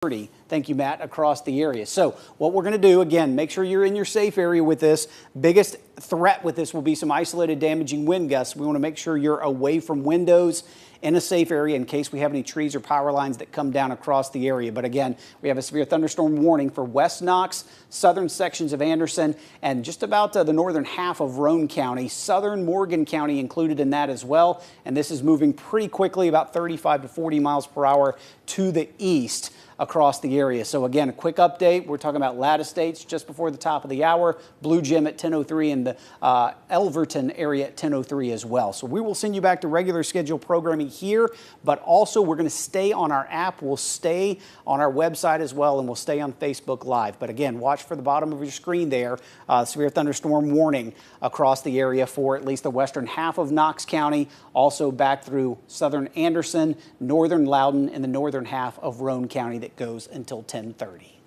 Thank you, Matt, across the area. So what we're going to do, again, make sure you're in your safe area with this. Biggest threat with this will be some isolated damaging wind gusts. We want to make sure you're away from windows in a safe area in case we have any trees or power lines that come down across the area. But again, we have a severe thunderstorm warning for West Knox, southern sections of Anderson, and just about the northern half of Roane County, southern Morgan County included in that as well. And this is moving pretty quickly, about 35 to 40 miles per hour to the east across the area. So again, a quick update. We're talking about Lat Estates just before the top of the hour, Blue Gym at 10:03, and the Elverton area at 10:03 as well. So we will send you back to regular scheduled programming here, but also we're going to stay on our app. We'll stay on our website as well, and we'll stay on Facebook Live. But again, watch for the bottom of your screen there, severe thunderstorm warning across the area for at least the western half of Knox County, also back through southern Anderson, northern Loudoun, and the northern half of Roane County that goes until 10:30.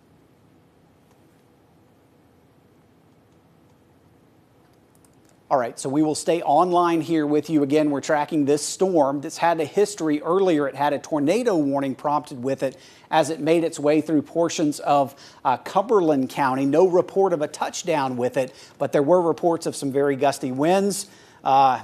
All right, so we will stay online here with you. Again, we're tracking this storm that's had a history. Earlier, it had a tornado warning prompted with it as it made its way through portions of Cumberland County. No report of a touchdown with it, but there were reports of some very gusty winds,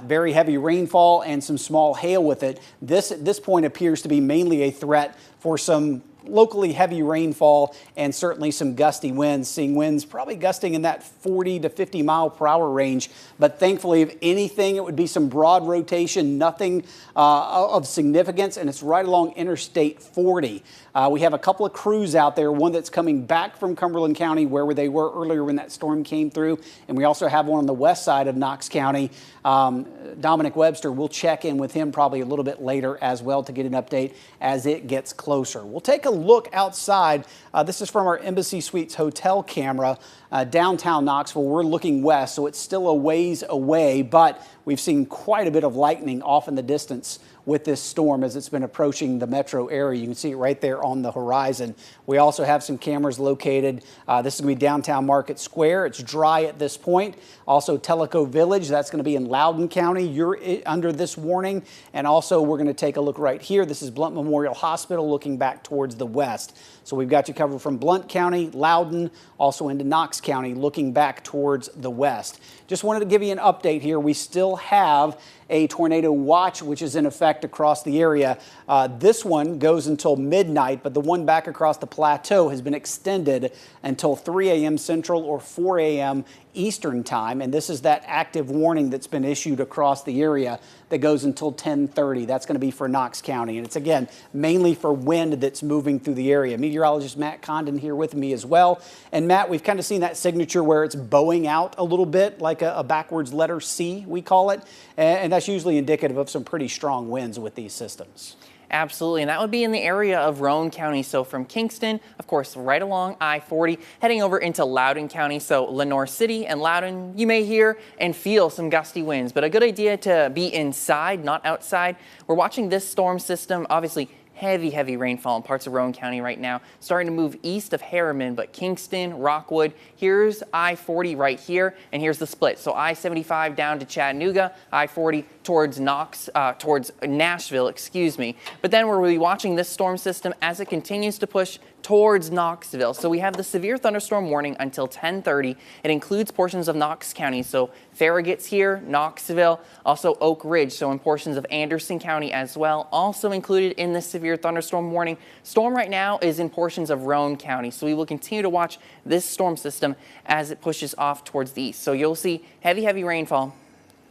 very heavy rainfall, and some small hail with it. This, at this point, appears to be mainly a threat for some locally heavy rainfall and certainly some gusty winds, seeing winds probably gusting in that 40 to 50 mile per hour range. But thankfully, if anything, it would be some broad rotation, nothing of significance, and it's right along Interstate 40. We have a couple of crews out there, one that's coming back from Cumberland County where they were earlier when that storm came through, and we also have one on the west side of Knox County. Dominic Webster, we'll check in with him probably a little bit later as well to get an update as it gets closer. We'll take a look outside. This is from our Embassy Suites hotel camera, downtown Knoxville. We're looking west, so it's still a ways away, but we've seen quite a bit of lightning off in the distance with this storm as it's been approaching the metro area. You can see it right there on the horizon. We also have some cameras located. This is going to be downtown Market Square. It's dry at this point. Also Tellico Village, that's going to be in Loudoun County. You're under this warning. And also we're going to take a look right here. This is Blount Memorial Hospital looking back towards the west. So we've got you covered from Blount County, Loudoun, also into Knox County, looking back towards the west. Just wanted to give you an update here. We still have a tornado watch, which is in effect across the area. This one goes until midnight, but the one back across the plateau has been extended until 3 a.m. Central or 4 a.m. Eastern time. And this is that active warning that's been issued across the area that goes until 10:30. That's going to be for Knox County. And it's, again, mainly for wind that's moving through the area. Meteorologist Matt Condon here with me as well. And Matt, we've kind of seen that signature where it's bowing out a little bit, like a backwards letter C, we call it. And that's usually indicative of some pretty strong winds with these systems. Absolutely, and that would be in the area of Roane County. So from Kingston, of course, right along I-40, heading over into Loudoun County. So Lenore City and Loudoun, you may hear and feel some gusty winds, but a good idea to be inside, not outside. We're watching this storm system, obviously heavy rainfall in parts of Roane County right now, starting to move east of Harriman, but Kingston, Rockwood, here's I-40 right here, and here's the split. So I-75 down to Chattanooga, I-40 towards Nashville, excuse me. But then we'll be watching this storm system as it continues to push towards Knoxville. So we have the severe thunderstorm warning until 10:30. It includes portions of Knox County. So Farragut's here, Knoxville, also Oak Ridge. So in portions of Anderson County as well. Also included in this severe thunderstorm warning. Storm right now is in portions of Roane County. So we will continue to watch this storm system as it pushes off towards the east. So you'll see heavy rainfall,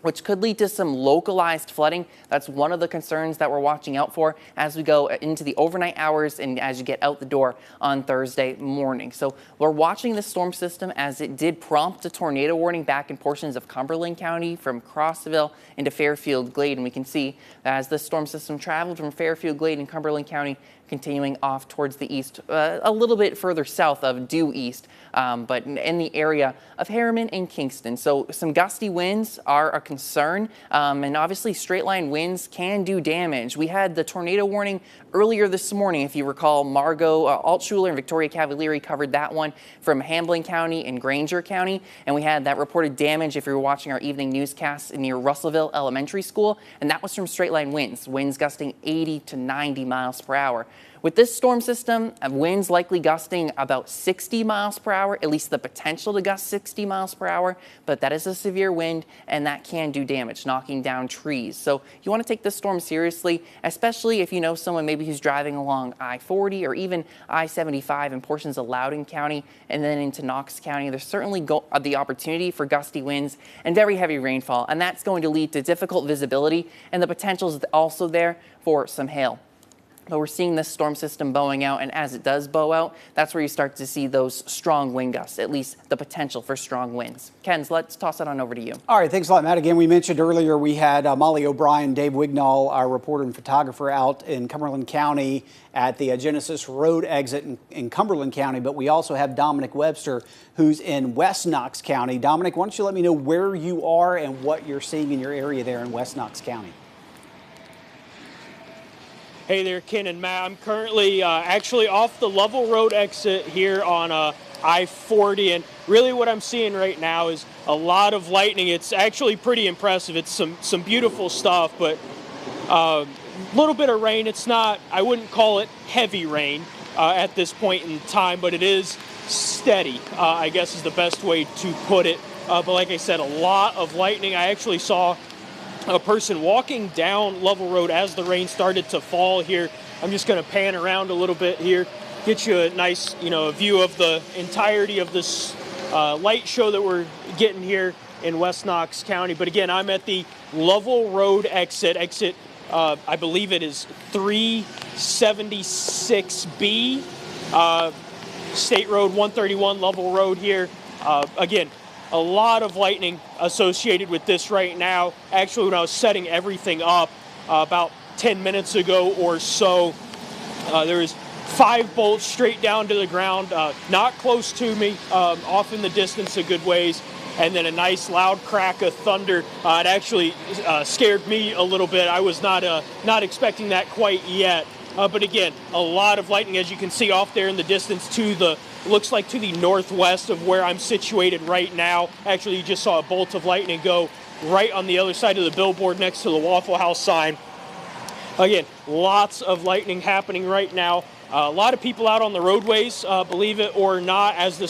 which could lead to some localized flooding. That's one of the concerns that we're watching out for as we go into the overnight hours and as you get out the door on Thursday morning. So we're watching this storm system as it did prompt a tornado warning back in portions of Cumberland County from Crossville into Fairfield Glade. And we can see as this storm system traveled from Fairfield Glade in Cumberland County, continuing off towards the east, a little bit further south of due east, but in the area of Harriman and Kingston. So some gusty winds are a concern, and obviously straight line winds can do damage. We had the tornado warning earlier this morning, if you recall. Margot Altschuler and Victoria Cavalieri covered that one from Hamblen County and Granger County, and we had that reported damage if you were watching our evening newscasts near Russellville Elementary School, and that was from straight line winds gusting 80 to 90 miles per hour. With this storm system, winds likely gusting about 60 miles per hour, at least the potential to gust 60 miles per hour, but that is a severe wind and that can do damage, knocking down trees. So you want to take this storm seriously, especially if you know someone maybe who's driving along I-40 or even I-75 in portions of Loudoun County and then into Knox County. There's certainly the opportunity for gusty winds and very heavy rainfall, and that's going to lead to difficult visibility, and the potential is also there for some hail. But we're seeing this storm system bowing out, and as it does bow out, that's where you start to see those strong wind gusts, at least the potential for strong winds. Ken, let's toss it on over to you. All right, thanks a lot, Matt. Again, we mentioned earlier we had Molly O'Brien, Dave Wignall, our reporter and photographer, out in Cumberland County at the Genesis Road exit in Cumberland County, but we also have Dominic Webster, who's in West Knox County. Dominic, why don't you let me know where you are and what you're seeing in your area there in West Knox County? Hey there, Ken and Matt. I'm currently actually off the Lovell Road exit here on I-40, and really what I'm seeing right now is a lot of lightning. It's actually pretty impressive. It's some beautiful stuff, but a little bit of rain. It's not, I wouldn't call it heavy rain at this point in time, but it is steady, I guess is the best way to put it. But like I said, a lot of lightning. I actually saw a person walking down Lovell Road as the rain started to fall here. I'm just going to pan around a little bit here, get you a nice, view of the entirety of this light show that we're getting here in West Knox County. But again, I'm at the Lovell Road exit. I believe it is 376B, State Road 131, Lovell Road here. Again, a lot of lightning associated with this right now. Actually, when I was setting everything up about 10 minutes ago or so, there was 5 bolts straight down to the ground, not close to me, off in the distance a good ways, and then a nice loud crack of thunder. It actually scared me a little bit. I was not expecting that quite yet. But again, a lot of lightning, as you can see off there in the distance looks like to the northwest of where I'm situated right now. Actually, you just saw a bolt of lightning go right on the other side of the billboard next to the Waffle House sign. Again, lots of lightning happening right now. A lot of people out on the roadways, believe it or not, as the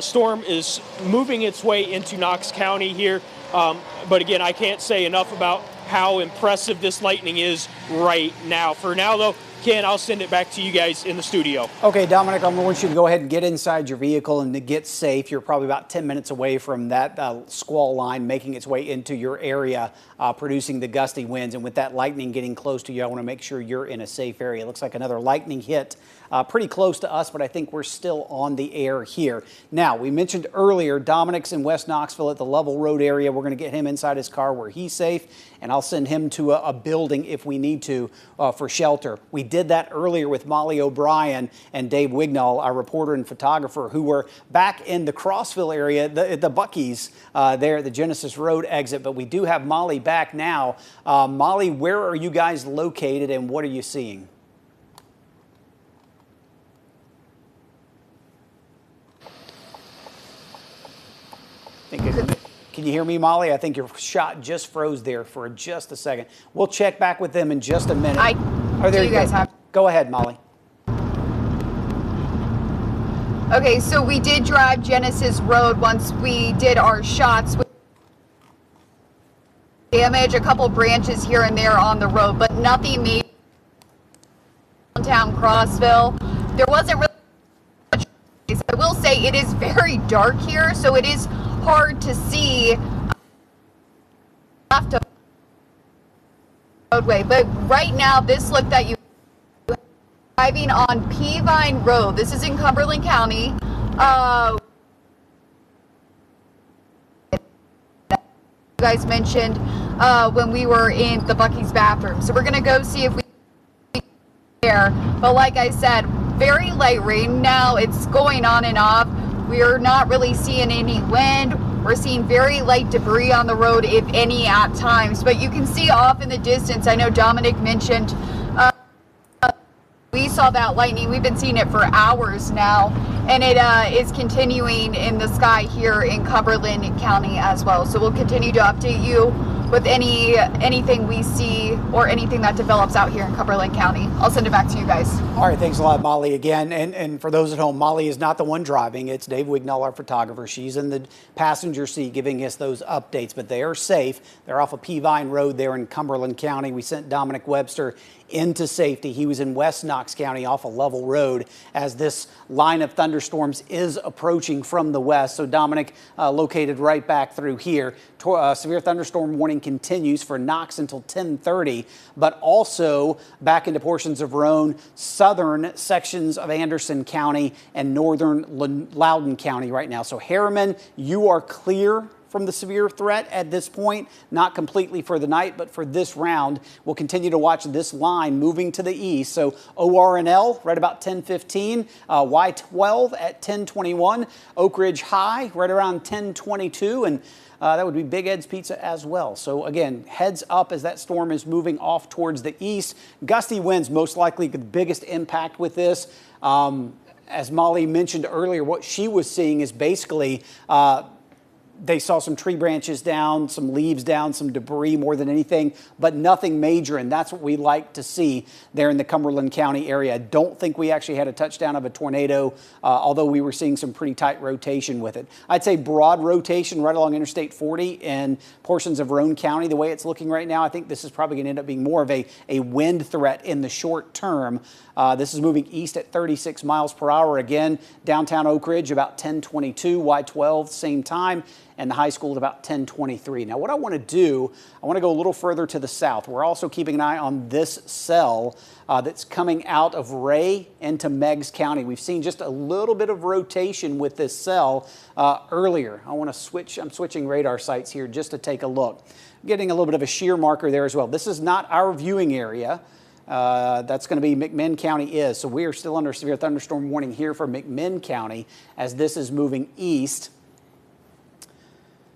storm is moving its way into Knox County here. But again, I can't say enough about how impressive this lightning is right now. For now, though, Ken, I'll send it back to you guys in the studio. Okay, Dominic, I want you to go ahead and get inside your vehicle and to get safe. You're probably about 10 minutes away from that squall line making its way into your area, producing the gusty winds. And with that lightning getting close to you, I want to make sure you're in a safe area. It looks like another lightning hit pretty close to us, but I think we're still on the air here. Now, we mentioned earlier, Dominic's in West Knoxville at the Lovell Road area. We're going to get him inside his car where he's safe, and I'll send him to a building if we need to for shelter. We did that earlier with Molly O'Brien and Dave Wignall, our reporter and photographer, who were back in the Crossville area, the Buc-ee's there at the Genesis Road exit. But we do have Molly back now. Molly, where are you guys located and what are you seeing? Can you hear me, Molly? I think your shot just froze there for just a second. We'll check back with them in just a minute. Do you guys have? Go ahead, Molly. Okay, so we did drive Genesis Road once we did our shots with damage, a couple branches here and there on the road, but nothing major. Downtown Crossville, there wasn't really much. I will say it is very dark here, so it is hard to see left of roadway. But right now, this look that you driving on Peavine Road. This is in Cumberland County. You guys mentioned when we were in the Buc-ee's bathroom. So we're gonna go see if we there. But like I said, very light rain now. It's going on and off. We're not really seeing any wind. We're seeing very light debris on the road, if any, at times. But you can see off in the distance, I know Dominic mentioned, we saw that lightning. We've been seeing it for hours now. And it is continuing in the sky here in Cumberland County as well. So we'll continue to update you with anything we see or anything that develops out here in Cumberland County. I'll send it back to you guys. All right, thanks a lot, Molly, again. And for those at home, Molly is not the one driving. It's Dave Wignall, our photographer. She's in the passenger seat giving us those updates, but they are safe. They're off of Peavine Road there in Cumberland County. We sent Dominic Webster into safety. He was in West Knox County off of Level Road as this line of thunderstorms is approaching from the west. So Dominic located right back through here. Severe thunderstorm warning continues for Knox until 10:30, but also back into portions of Roane, southern sections of Anderson County and northern Loudoun County right now. So Harriman, you are clear from the severe threat at this point, not completely for the night, but for this round. We'll continue to watch this line moving to the east. So ORNL right about 10:15, Y12 at 10:21, Oak Ridge High right around 10:22, and that would be Big Ed's Pizza as well. So again, heads up as that storm is moving off towards the east. Gusty winds most likely the biggest impact with this. As Molly mentioned earlier, what she was seeing is basically they saw some tree branches down, some leaves down, some debris more than anything, but nothing major, and that's what we like to see there in the Cumberland County area. I don't think we actually had a touchdown of a tornado, although we were seeing some pretty tight rotation with it. I'd say broad rotation right along Interstate 40 and portions of Roane County. The way it's looking right now, I think this is probably going to end up being more of a wind threat in the short term. This is moving east at 36 miles per hour. Again, downtown Oak Ridge about 10:22, Y12 same time, and the high school at about 10:23. Now, what I want to do, I want to go a little further to the south. We're also keeping an eye on this cell that's coming out of Ray into Meigs County. We've seen just a little bit of rotation with this cell earlier. I want to switch. I'm switching radar sites here just to take a look. I'm getting a little bit of a shear marker there as well. This is not our viewing area. That's going to be McMinn County is. So we are still under severe thunderstorm warning here for McMinn County as this is moving east.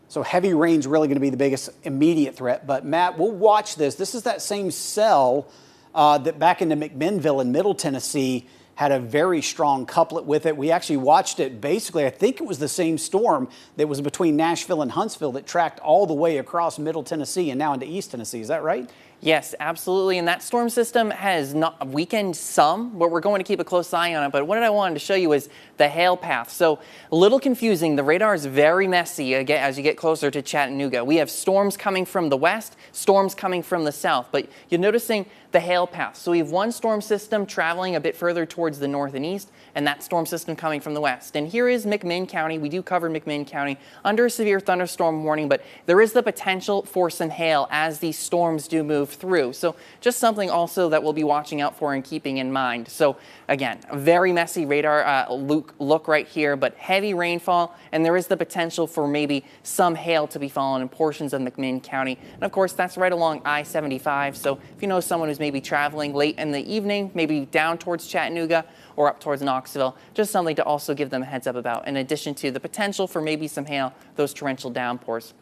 So heavy rain's really going to be the biggest immediate threat. But Matt, we'll watch this. This is that same cell that back into McMinnville in Middle Tennessee had a very strong couplet with it. We actually watched it basically, I think it was the same storm that was between Nashville and Huntsville that tracked all the way across Middle Tennessee and now into East Tennessee. Is that right? Yes, absolutely. And that storm system has not weakened some, but we're going to keep a close eye on it. But what I wanted to show you is the hail path. So a little confusing. The radar is very messy as you get closer to Chattanooga. We have storms coming from the west, storms coming from the south, but you're noticing the hail path. So we have one storm system traveling a bit further towards the north and east, and that storm system coming from the west. And here is McMinn County. We do cover McMinn County under a severe thunderstorm warning, but there is the potential for some hail as these storms do move through. So just something also that we'll be watching out for and keeping in mind. So again, a very messy radar look right here, but heavy rainfall, and there is the potential for maybe some hail to be falling in portions of McMinn County. And of course, that's right along I-75. So if you know someone who's maybe traveling late in the evening, maybe down towards Chattanooga or up towards Knoxville, just something to also give them a heads up about, in addition to the potential for maybe some hail, those torrential downpours.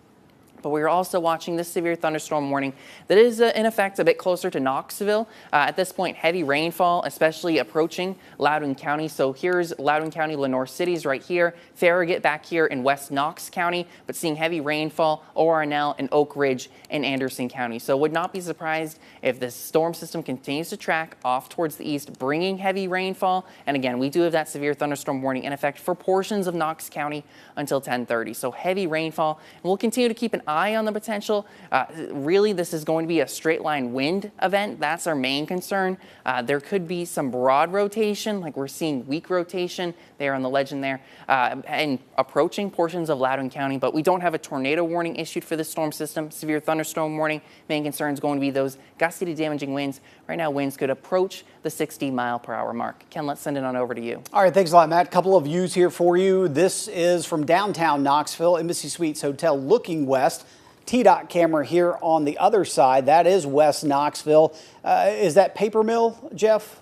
But we are also watching this severe thunderstorm warning that is in effect a bit closer to Knoxville. At this point, heavy rainfall, especially approaching Loudoun County. So here's Loudoun County, Lenoir Cities right here, Farragut back here in West Knox County, but seeing heavy rainfall, ORNL and Oak Ridge in Anderson County. So would not be surprised if this storm system continues to track off towards the east, bringing heavy rainfall. And again, we do have that severe thunderstorm warning in effect for portions of Knox County until 10:30. So heavy rainfall, and we'll continue to keep an eye on the potential. Really, this is going to be a straight line wind event. That's our main concern. There could be some broad rotation, like we're seeing weak rotation there on the legend there, and approaching portions of Loudoun County, but we don't have a tornado warning issued for this storm system. Severe thunderstorm warning. Main concern is going to be those gusty to damaging winds. Right now, winds could approach the 60-mile-per-hour mark. Ken, let's send it on over to you. All right, thanks a lot, Matt. A couple of views here for you. This is from downtown Knoxville, Embassy Suites Hotel looking west. TDOT camera here on the other side. That is West Knoxville. Is that Paper Mill, Jeff?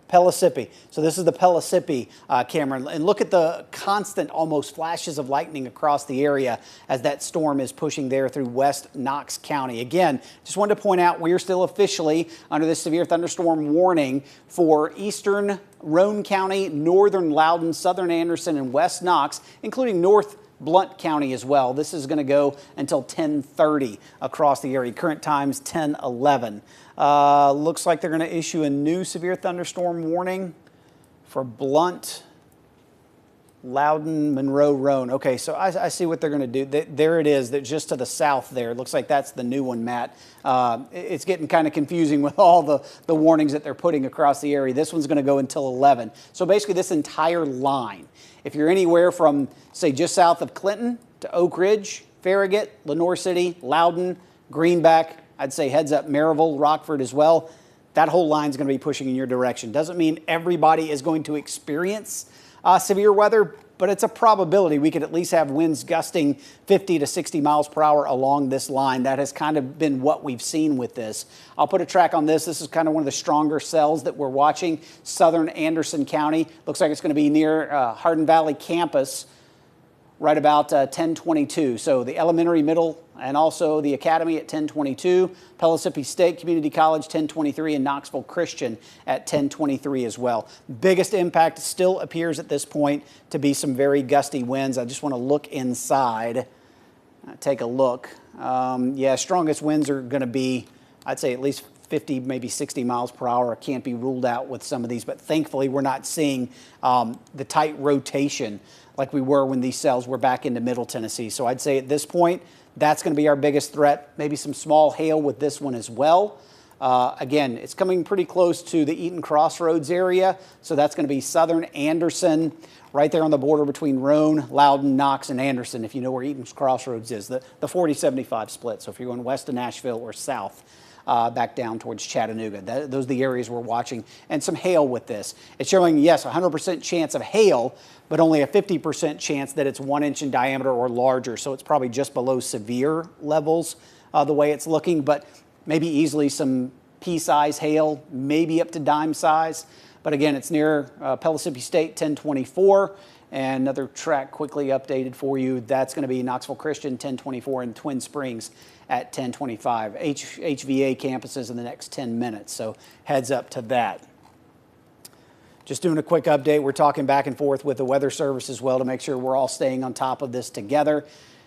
Pellissippi. So this is the Pellissippi camera. And look at the constant almost flashes of lightning across the area as that storm is pushing there through West Knox County. Again, just wanted to point out we are still officially under this severe thunderstorm warning for eastern Roane County, northern Loudoun, southern Anderson, and West Knox, including north Blount County as well. This is going to go until 10:30 across the area. Current time's 10:11. Looks like they're going to issue a new severe thunderstorm warning for Blount, Loudon, Monroe, Roan. Okay, so I see what they're going to do. There it is. They're just to the south there. It looks like that's the new one, Matt. It's getting kind of confusing with all the warnings that they're putting across the area. This one's going to go until 11. So basically this entire line, if you're anywhere from, say, just south of Clinton to Oak Ridge, Farragut, Lenoir City, Loudon, Greenback, I'd say heads up Maryville, Rockford as well, that whole line's going to be pushing in your direction. Doesn't mean everybody is going to experience severe weather, but it's a probability. We could at least have winds gusting 50 to 60 miles per hour along this line. That has kind of been what we've seen with this. I'll put a track on this. This is kind of one of the stronger cells that we're watching. Southern Anderson County. Looks like it's going to be near Hardin Valley campus right about 10:22. So the elementary, middle, and also the academy at 10:22. Pellissippi State Community College 10:23, and Knoxville Christian at 10:23 as well. Biggest impact still appears at this point to be some very gusty winds. I just want to look inside, take a look. Yeah, strongest winds are going to be, I'd say, at least 50, maybe 60 miles per hour. Can't be ruled out with some of these, but thankfully we're not seeing the tight rotation like we were when these cells were back into Middle Tennessee. So I'd say at this point, that's going to be our biggest threat. Maybe some small hail with this one as well. Again, it's coming pretty close to the Eaton Crossroads area. So that's going to be Southern Anderson, right there on the border between Roan, Loudon, Knox, and Anderson, if you know where Eaton Crossroads is, the 40-75 split. So if you're going west of Nashville or south, back down towards Chattanooga. Those are the areas we're watching. And some hail with this. It's showing, yes, 100% chance of hail, but only a 50% chance that it's 1 inch in diameter or larger. So it's probably just below severe levels the way it's looking, but maybe easily some pea-size hail, maybe up to dime size. But again, it's near Pellissippi State, 1024. And another track quickly updated for you. That's going to be Knoxville Christian, 1024, and Twin Springs at 1025. HVA campuses in the next 10 minutes, so heads up to that. Just doing a quick update. We're talking back and forth with the Weather Service as well to make sure we're all staying on top of this together.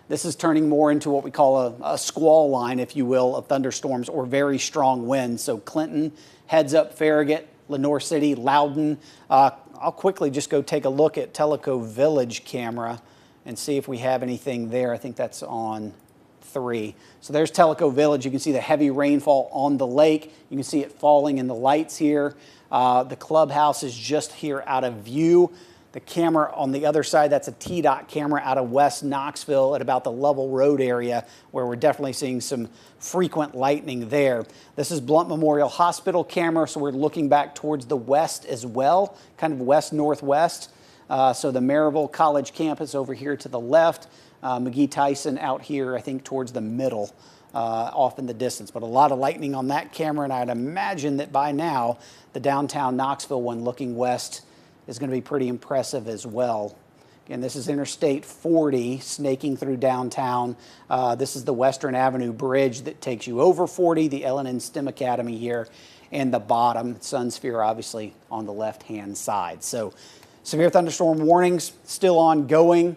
This is turning more into what we call a squall line, if you will, of thunderstorms or very strong winds. So Clinton, heads up Farragut, Lenoir City, Loudon. I'll quickly just go take a look at Tellico Village camera and see if we have anything there. I think that's on 3. So there's Tellico Village. You can see the heavy rainfall on the lake. You can see it falling in the lights here. The clubhouse is just here out of view. The camera on the other side, that's a TDOT camera out of West Knoxville at about the Lovell Road area, where we're definitely seeing some frequent lightning there. This is Blount Memorial Hospital camera, so we're looking back towards the west as well, kind of west-northwest. So the Maryville College campus over here to the left, McGee Tyson out here, I think, towards the middle, off in the distance. But a lot of lightning on that camera, and I'd imagine that by now, the downtown Knoxville one looking west is going to be pretty impressive as well. Again, this is Interstate 40 snaking through downtown. This is the Western Avenue Bridge that takes you over 40, the Ellen STEM Academy here, and the bottom, Sunsphere obviously on the left-hand side. So severe thunderstorm warnings still ongoing.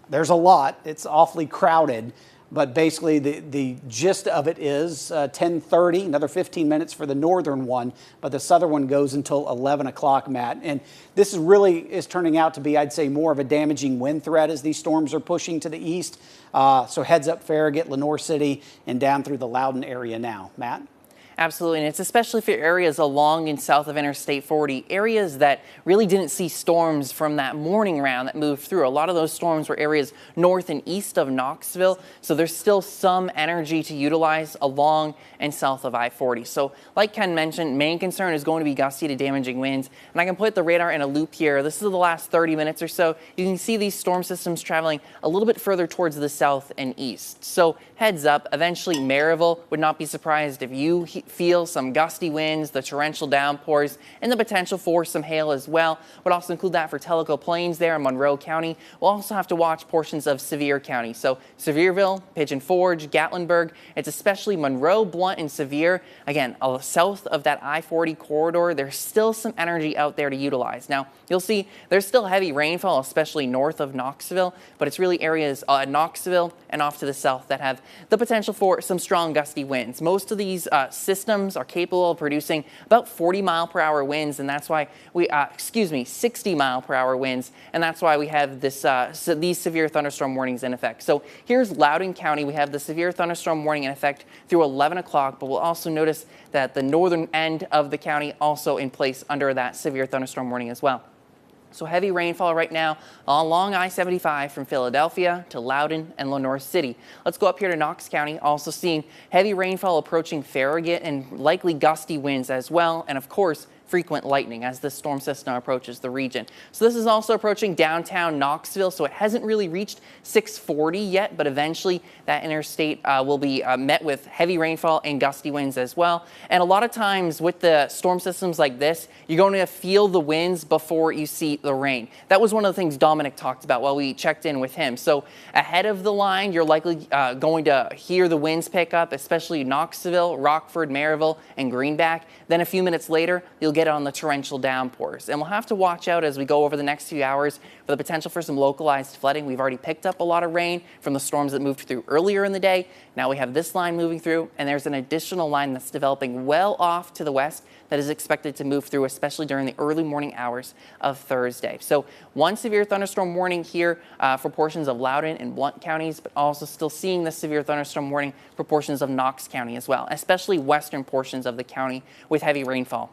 There's a lot. It's awfully crowded. But basically, the gist of it is 10:30, another 15 minutes for the northern one, but the southern one goes until 11 o'clock, Matt. And this is turning out to be, I'd say, more of a damaging wind threat as these storms are pushing to the east. So heads up Farragut, Lenoir City, and down through the Loudon area now. Matt? Absolutely, and it's especially for areas along and south of Interstate 40, areas that really didn't see storms from that morning round that moved through. A lot of those storms were areas north and east of Knoxville, so there's still some energy to utilize along and south of I-40. So like Ken mentioned, main concern is going to be gusty to damaging winds, and I can put the radar in a loop here. This is the last 30 minutes or so. You can see these storm systems traveling a little bit further towards the south and east. So heads up, eventually Maryville, would not be surprised if you feel some gusty winds, the torrential downpours, and the potential for some hail as well. Would also include that for Tellico Plains there in Monroe County. We'll also have to watch portions of Sevier County. So Sevierville, Pigeon Forge, Gatlinburg, it's especially Monroe, Blunt, and Sevier. Again, south of that I-40 corridor, there's still some energy out there to utilize. Now, you'll see there's still heavy rainfall, especially north of Knoxville, but it's really areas at Knoxville and off to the south that have the potential for some strong gusty winds. Most of these systems are capable of producing about 40-mile-per-hour winds, and that's why we, 60-mile-per-hour winds, and that's why we have this these severe thunderstorm warnings in effect. So here's Loudoun County. We have the severe thunderstorm warning in effect through 11 o'clock, but we'll also notice that the northern end of the county also in place under that severe thunderstorm warning as well. So heavy rainfall right now along I-75 from Philadelphia to Loudoun and Lenoir City. Let's go up here to Knox County, also seeing heavy rainfall approaching Farragut and likely gusty winds as well. And of course, frequent lightning as this storm system approaches the region. So this is also approaching downtown Knoxville, so it hasn't really reached 640 yet, but eventually that interstate will be met with heavy rainfall and gusty winds as well. And a lot of times with the storm systems like this, you're going to feel the winds before you see the rain. That was one of the things Dominic talked about while we checked in with him. So ahead of the line, you're likely going to hear the winds pick up, especially Knoxville, Rockford, Maryville, and Greenback. Then a few minutes later, you'll get on the torrential downpours. And we'll have to watch out as we go over the next few hours for the potential for some localized flooding. We've already picked up a lot of rain from the storms that moved through earlier in the day. Now we have this line moving through, and there's an additional line that's developing well off to the west that is expected to move through, especially during the early morning hours of Thursday. So one severe thunderstorm warning here for portions of Loudoun and Blunt counties, but also still seeing the severe thunderstorm warning for portions of Knox County as well, especially western portions of the county with heavy rainfall.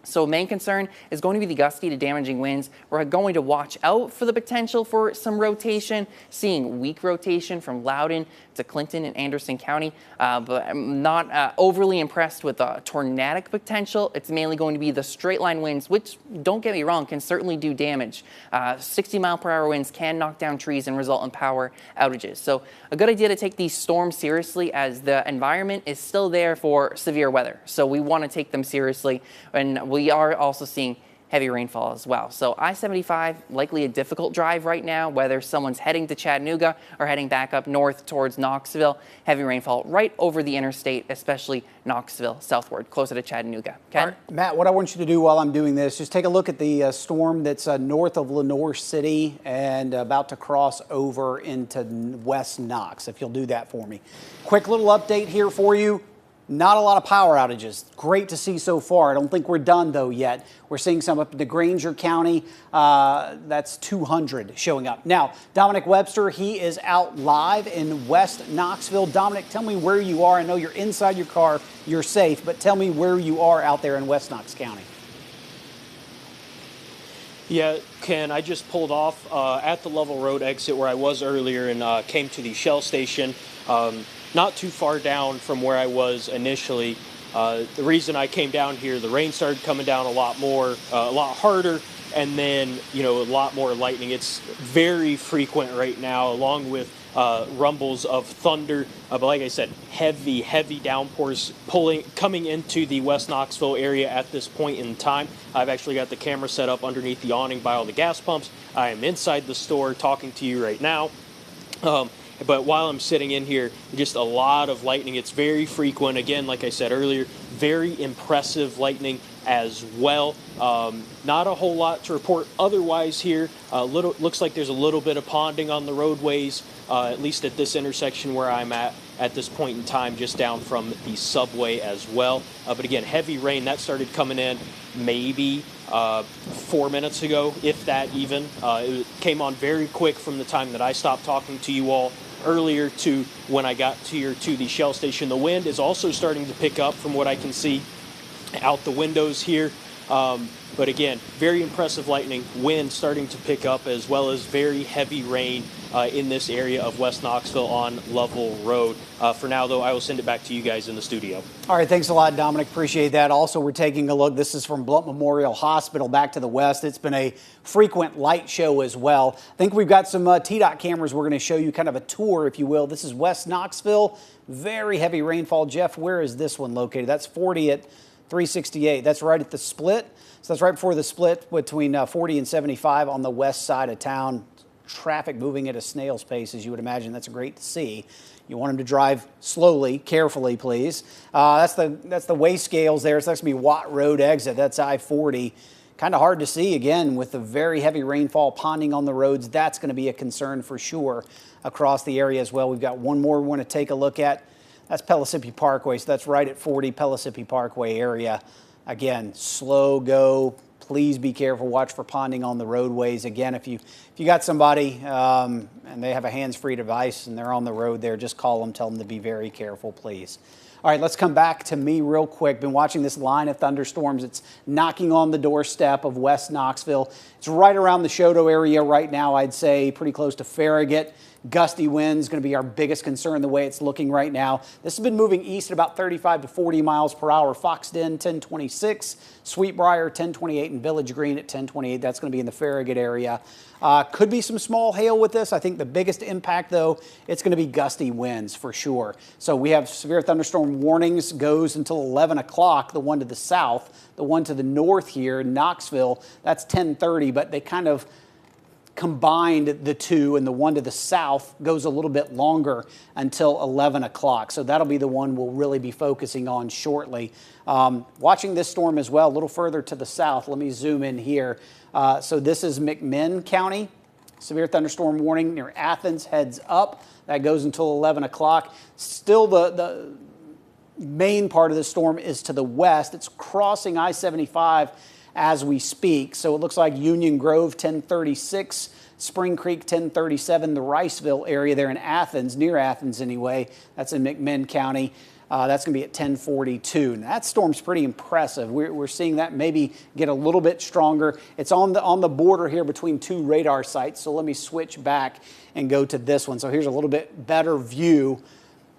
So main concern is going to be the gusty to damaging winds. We're going to watch out for the potential for some rotation, seeing weak rotation from Loudoun to Clinton and Anderson County, but I'm not overly impressed with the tornadic potential. It's mainly going to be the straight line winds, which, don't get me wrong, can certainly do damage. 60-mile-per-hour winds can knock down trees and result in power outages. So a good idea to take these storms seriously, as the environment is still there for severe weather. So we want to take them seriously, and we are also seeing heavy rainfall as well. So I-75, likely a difficult drive right now, whether someone's heading to Chattanooga or heading back up north towards Knoxville. Heavy rainfall right over the interstate, especially Knoxville southward, closer to Chattanooga. Ken? Right, Matt, what I want you to do while I'm doing this, just take a look at the storm that's north of Lenoir City and about to cross over into West Knox, if you'll do that for me. Quick little update here for you. Not a lot of power outages. Great to see so far. I don't think we're done, though, yet. We're seeing some up in Granger County. That's 200 showing up. Now, Dominic Webster, he is out live in West Knoxville. Dominic, tell me where you are. I know you're inside your car. You're safe, but tell me where you are out there in West Knox County. Yeah, Ken, I just pulled off at the Level Road exit where I was earlier and came to the Shell station. Not too far down from where I was initially. The reason I came down here, the rain started coming down a lot harder, and then, a lot more lightning. It's very frequent right now, along with rumbles of thunder. But like I said, heavy downpours coming into the West Knoxville area at this point in time. I've actually got the camera set up underneath the awning by all the gas pumps. I am inside the store talking to you right now. But while I'm sitting in here, just a lot of lightning. It's very frequent. Again, like I said earlier, very impressive lightning as well. Not a whole lot to report otherwise here. Looks like there's a little bit of ponding on the roadways, at least at this intersection where I'm at this point in time, just down from the subway as well. But again, heavy rain, that started coming in maybe 4 minutes ago, if that even. It came on very quick from the time that I stopped talking to you all earlier to when I got to the Shell station. The wind is also starting to pick up from what I can see out the windows here. But again, very impressive lightning, wind starting to pick up, as well as very heavy rain in this area of West Knoxville on Lovell Road. For now, though, I will send it back to you guys in the studio. All right, thanks a lot, Dominic. Appreciate that. Also, we're taking a look. This is from Blount Memorial Hospital back to the west. It's been a frequent light show as well. I think we've got some TDOT cameras. We're going to show you kind of a tour, if you will. This is West Knoxville. Very heavy rainfall. Jeff, where is this one located? That's 40 at 368. That's right at the split. So that's right before the split between 40 and 75 on the west side of town. Traffic moving at a snail's pace, as you would imagine. That's great to see. You want them to drive slowly, carefully, please. That's the weigh scales there. So that's going to be Watt Road exit. That's I-40. Kind of hard to see, again, with the very heavy rainfall ponding on the roads. That's going to be a concern for sure across the area as well. We've got one more we want to take a look at. That's Pellissippi Parkway. So that's right at 40 Pellissippi Parkway area. Again, slow go. Please be careful. Watch for ponding on the roadways. Again, if you got somebody and they have a hands-free device and they're on the road there, just call them. Tell them to be very careful, please. All right, let's come back to me real quick. Been watching this line of thunderstorms. It's knocking on the doorstep of West Knoxville. It's right around the Choteau area right now, I'd say, pretty close to Farragut. Gusty winds going to be our biggest concern the way it's looking right now. This has been moving east at about 35 to 40 miles per hour. Foxden 1026, Sweetbriar 1028, and Village Green at 1028. That's going to be in the Farragut area. Could be some small hail with this. I think the biggest impact, though, it's going to be gusty winds for sure. So we have severe thunderstorm warnings goes until 11 o'clock, the one to the south. The one to the north here in Knoxville, that's 10:30, but they kind of combined the two, and the one to the south goes a little bit longer until 11 o'clock. So that'll be the one we'll really be focusing on shortly. Watching this storm as well, a little further to the south. Let me zoom in here. So this is McMinn County. Severe thunderstorm warning near Athens, heads up. That goes until 11 o'clock. Still the main part of the storm is to the west. It's crossing I-75 as we speak. So it looks like Union Grove 1036, Spring Creek 1037, the Riceville area there in Athens, near Athens anyway. That's in McMinn County. That's going to be at 1042. And that storm's pretty impressive. We're seeing that maybe get a little bit stronger. It's on the border here between two radar sites. So let me switch back and go to this one. So here's a little bit better view.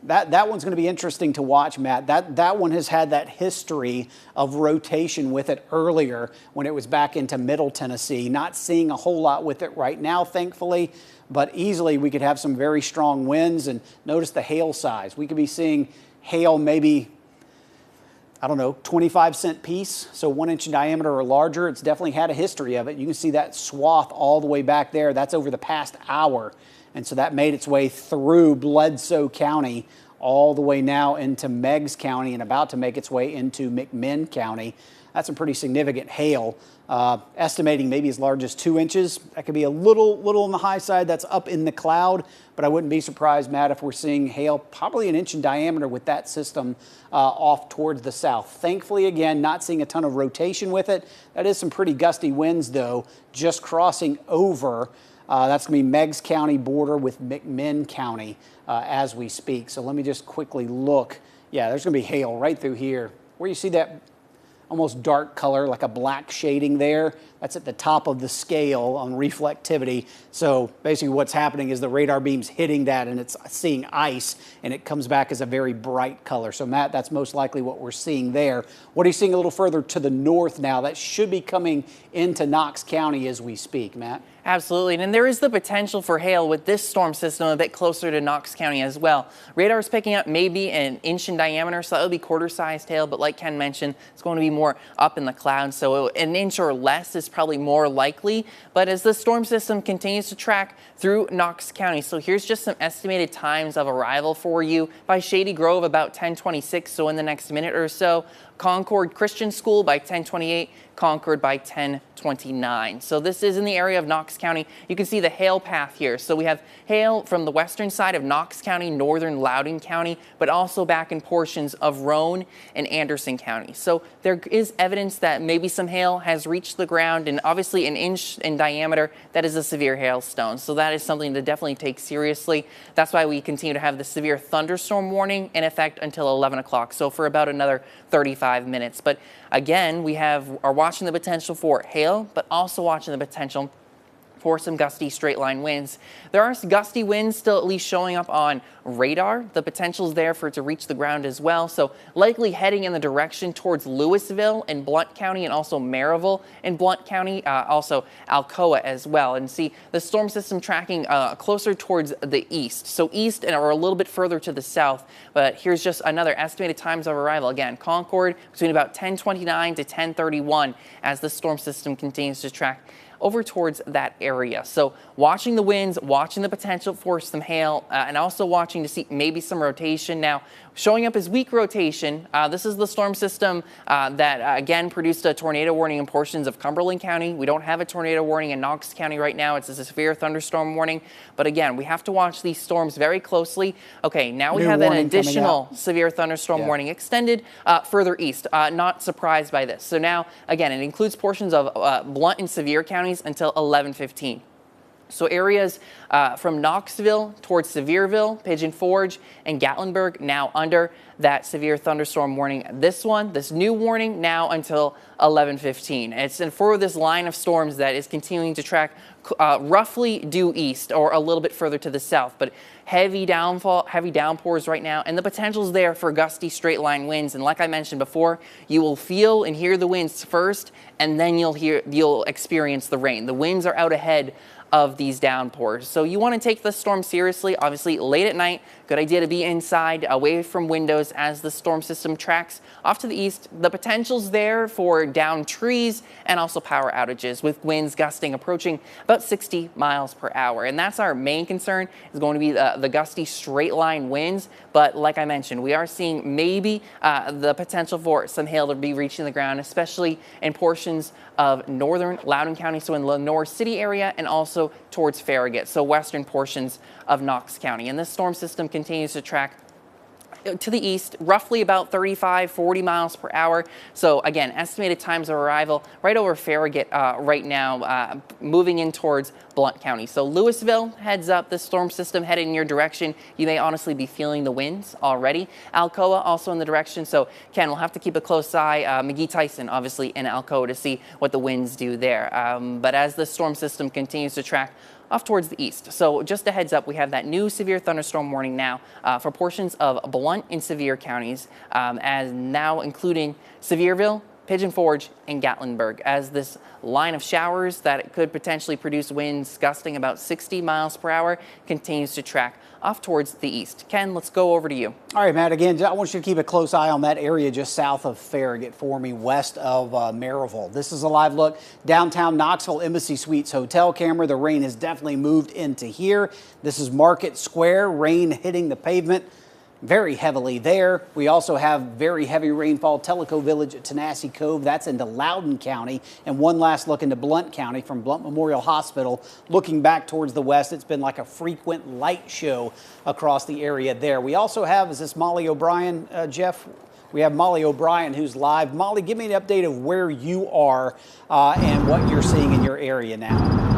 That one's going to be interesting to watch, Matt. That one has had that history of rotation with it earlier when it was back into Middle Tennessee. Not seeing a whole lot with it right now, thankfully, but easily we could have some very strong winds. And notice the hail size. We could be seeing hail maybe, I don't know, 25-cent piece, so 1 inch in diameter or larger. It's definitely had a history of it. You can see that swath all the way back there. That's over the past hour. And so that made its way through Bledsoe County all the way now into Meigs County and about to make its way into McMinn County. That's some pretty significant hail, estimating maybe as large as 2 inches. That could be a little on the high side. That's up in the cloud, but I wouldn't be surprised, Matt, if we're seeing hail probably 1 inch in diameter with that system off towards the south. Thankfully, again, not seeing a ton of rotation with it. That is some pretty gusty winds, though, just crossing over. That's going to be Meigs County border with McMinn County as we speak. So let me just quickly look. Yeah, there's going to be hail right through here. Where you see that almost dark color, like a black shading there, that's at the top of the scale on reflectivity. So basically what's happening is the radar beam's hitting that and it's seeing ice and it comes back as a very bright color. So Matt, that's most likely what we're seeing there. What are you seeing a little further to the north now? That should be coming into Knox County as we speak, Matt. Absolutely, and there is the potential for hail with this storm system a bit closer to Knox County as well. Radar is picking up maybe 1 inch in diameter, so that would be quarter-sized hail, but like Ken mentioned, it's going to be more up in the clouds, so 1 inch or less is probably more likely. But as the storm system continues to track through Knox County, so here's just some estimated times of arrival for you. By Shady Grove, about 1026, so in the next minute or so. Concord Christian School by 1028, Concord by 1029. So this is in the area of Knox County. You can see the hail path here. So we have hail from the western side of Knox County, northern Loudoun County, but also back in portions of Roane and Anderson County. So there is evidence that maybe some hail has reached the ground, and obviously 1 inch in diameter, that is a severe hailstone. So that is something to definitely take seriously. That's why we continue to have the severe thunderstorm warning in effect until 11 o'clock. So for about another 35 45 minutes. But again, we are watching the potential for hail, but also watching the potential for some gusty straight line winds. There are some gusty winds still at least showing up on radar. The potential is there for it to reach the ground as well. So likely heading in the direction towards Louisville in Blount County and also Maryville in Blount County, also Alcoa as well. And see the storm system tracking closer towards the east. So east or a little bit further to the south. But here's just another estimated times of arrival. Again, Concord between about 10:29 to 10:31 as the storm system continues to track over towards that area. So watching the winds, watching the potential for some hail, and also watching to see maybe some rotation. Now, showing up as weak rotation, this is the storm system that again produced a tornado warning in portions of Cumberland County. We don't have a tornado warning in Knox County right now. It's a severe thunderstorm warning. But again, we have to watch these storms very closely. Okay, now we have an additional severe thunderstorm warning extended further east. Not surprised by this. So now, again, it includes portions of Blount and Sevier counties until 11:15. So areas from Knoxville towards Sevierville, Pigeon Forge, and Gatlinburg now under that severe thunderstorm warning. This new warning now until 11:15. It's for this line of storms that is continuing to track roughly due east or a little bit further to the south, but heavy downpours right now, and the potential is there for gusty straight line winds. And like I mentioned before, you will feel and hear the winds first, and then you'll experience the rain. The winds are out ahead of these downpours. So you want to take the storm seriously. Obviously, late at night, good idea to be inside, away from windows as the storm system tracks off to the east. The potential's there for downed trees and also power outages, with winds gusting approaching about 60 miles per hour. And that's our main concern, is going to be the gusty straight line winds. But like I mentioned, we are seeing maybe the potential for some hail to be reaching the ground, especially in portions of northern Loudoun County, so in Lenore City area, and also towards Farragut, so western portions of Knox County. And this storm system continues to track to the east, roughly about 35-40 miles per hour. So again, estimated times of arrival right over Farragut right now, moving in towards Blount County. So Louisville, heads up, this storm system headed in your direction. You may honestly be feeling the winds already. Alcoa also in the direction. So Ken, we'll have to keep a close eye. McGee-Tyson obviously in Alcoa to see what the winds do there. But as the storm system continues to track off towards the east. So just a heads up, we have that new severe thunderstorm warning now for portions of Blount and Sevier counties, as now including Sevierville, Pigeon Forge, and Gatlinburg, as this line of showers that it could potentially produce winds gusting about 60 miles per hour continues to track off towards the east. Ken, let's go over to you. All right, Matt, again, I want you to keep a close eye on that area just south of Farragut for me, west of Maryville. This is a live look. Downtown Knoxville Embassy Suites hotel camera. The rain has definitely moved into here. This is Market Square, rain hitting the pavement very heavily there. We also have very heavy rainfall, Tellico Village at Tenassie Cove. That's into Loudoun County. And one last look into Blount County from Blount Memorial Hospital. Looking back towards the west, it's been like a frequent light show across the area there. We also have, is this Molly O'Brien, Jeff? We have Molly O'Brien who's live. Molly, give me an update of where you are and what you're seeing in your area now.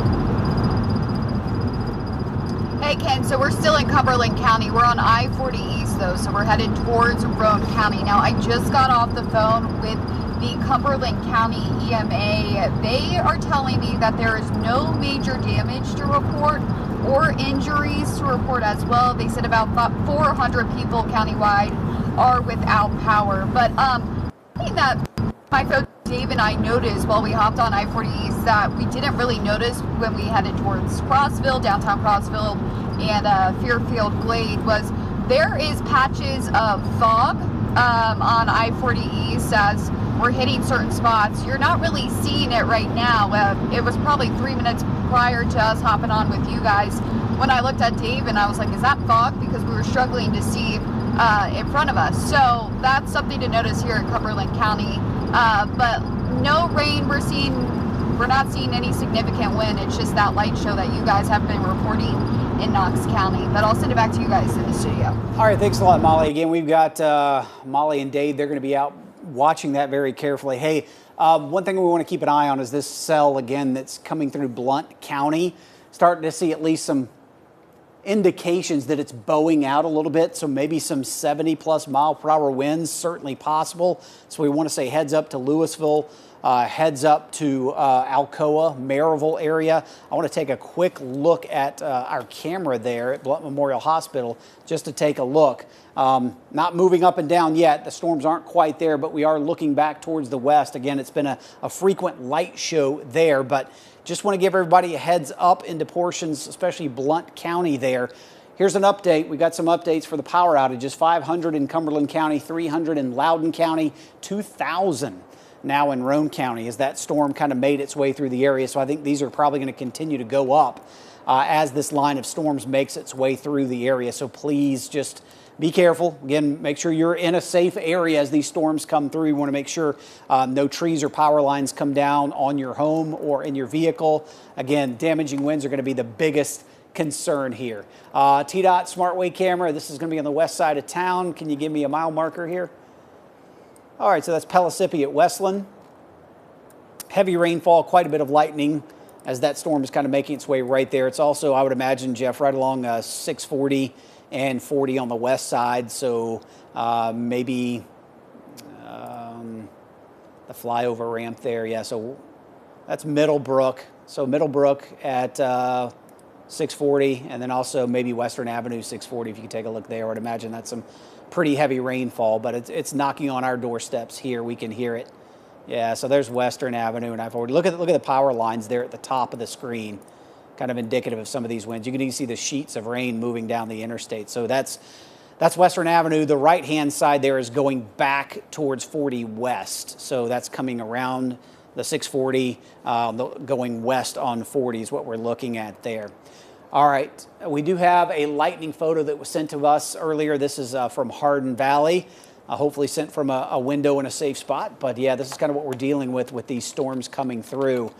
Hey Ken, so we're still in Cumberland County. We're on I-40 East though, so we're headed towards Roane County. Now I just got off the phone with the Cumberland County EMA. They are telling me that there is no major damage to report or injuries to report as well. They said about 400 people countywide are without power. But something that my folks Dave and I noticed while we hopped on I-40 East that we didn't really notice when we headed towards Crossville, downtown Crossville, and Fairfield Glade was there is patches of fog on I-40 East as we're hitting certain spots. You're not really seeing it right now. It was probably 3 minutes prior to us hopping on with you guys when I looked at Dave and I was like, is that fog? Because we were struggling to see in front of us. So that's something to notice here in Cumberland County. But no rain we're not seeing any significant wind. It's just that light show that you guys have been reporting in Knox County. But I'll send it back to you guys in the studio. All right, thanks a lot, Molly. Again, we've got Molly and Dave. They're going to be out watching that very carefully. Hey, one thing we want to keep an eye on is this cell, again, that's coming through Blount County. Starting to see at least some indications that it's bowing out a little bit, so maybe some 70+ mile per hour winds certainly possible. So we want to say heads up to Louisville, heads up to Alcoa, Maryville area. I want to take a quick look at our camera there at Blount Memorial Hospital just to take a look. Not moving up and down yet. The storms aren't quite there, but we are looking back towards the west. Again, it's been a frequent light show there, but just want to give everybody a heads up into portions, especially Blount County there. Here's an update. We got some updates for the power outages. 500 in Cumberland County, 300 in Loudoun County, 2,000 now in Roane County as that storm kind of made its way through the area. So I think these are probably going to continue to go up as this line of storms makes its way through the area. So please just be careful. Again, make sure you're in a safe area as these storms come through. You want to make sure no trees or power lines come down on your home or in your vehicle. Again, damaging winds are going to be the biggest concern here. TDOT SmartWay camera, this is going to be on the west side of town. Can you give me a mile marker here? All right, so that's Pellissippi at Westland. Heavy rainfall, quite a bit of lightning as that storm is kind of making its way right there. It's also, I would imagine, Jeff, right along 640 and 40 on the west side. So maybe the flyover ramp there. Yeah, so that's Middlebrook. So Middlebrook at 640, and then also maybe Western Avenue 640, if you can take a look there. I would imagine that's some pretty heavy rainfall, but it's knocking on our doorsteps here. We can hear it. Yeah, so there's Western Avenue and I-40. Look at the power lines there at the top of the screen, kind of indicative of some of these winds. You can even see the sheets of rain moving down the interstate. So that's Western Avenue. The right-hand side there is going back towards 40 West. So that's coming around the 640, going west on 40 is what we're looking at there. All right, we do have a lightning photo that was sent to us earlier. This is from Hardin Valley, hopefully sent from a window in a safe spot. But yeah, this is kind of what we're dealing with these storms coming through.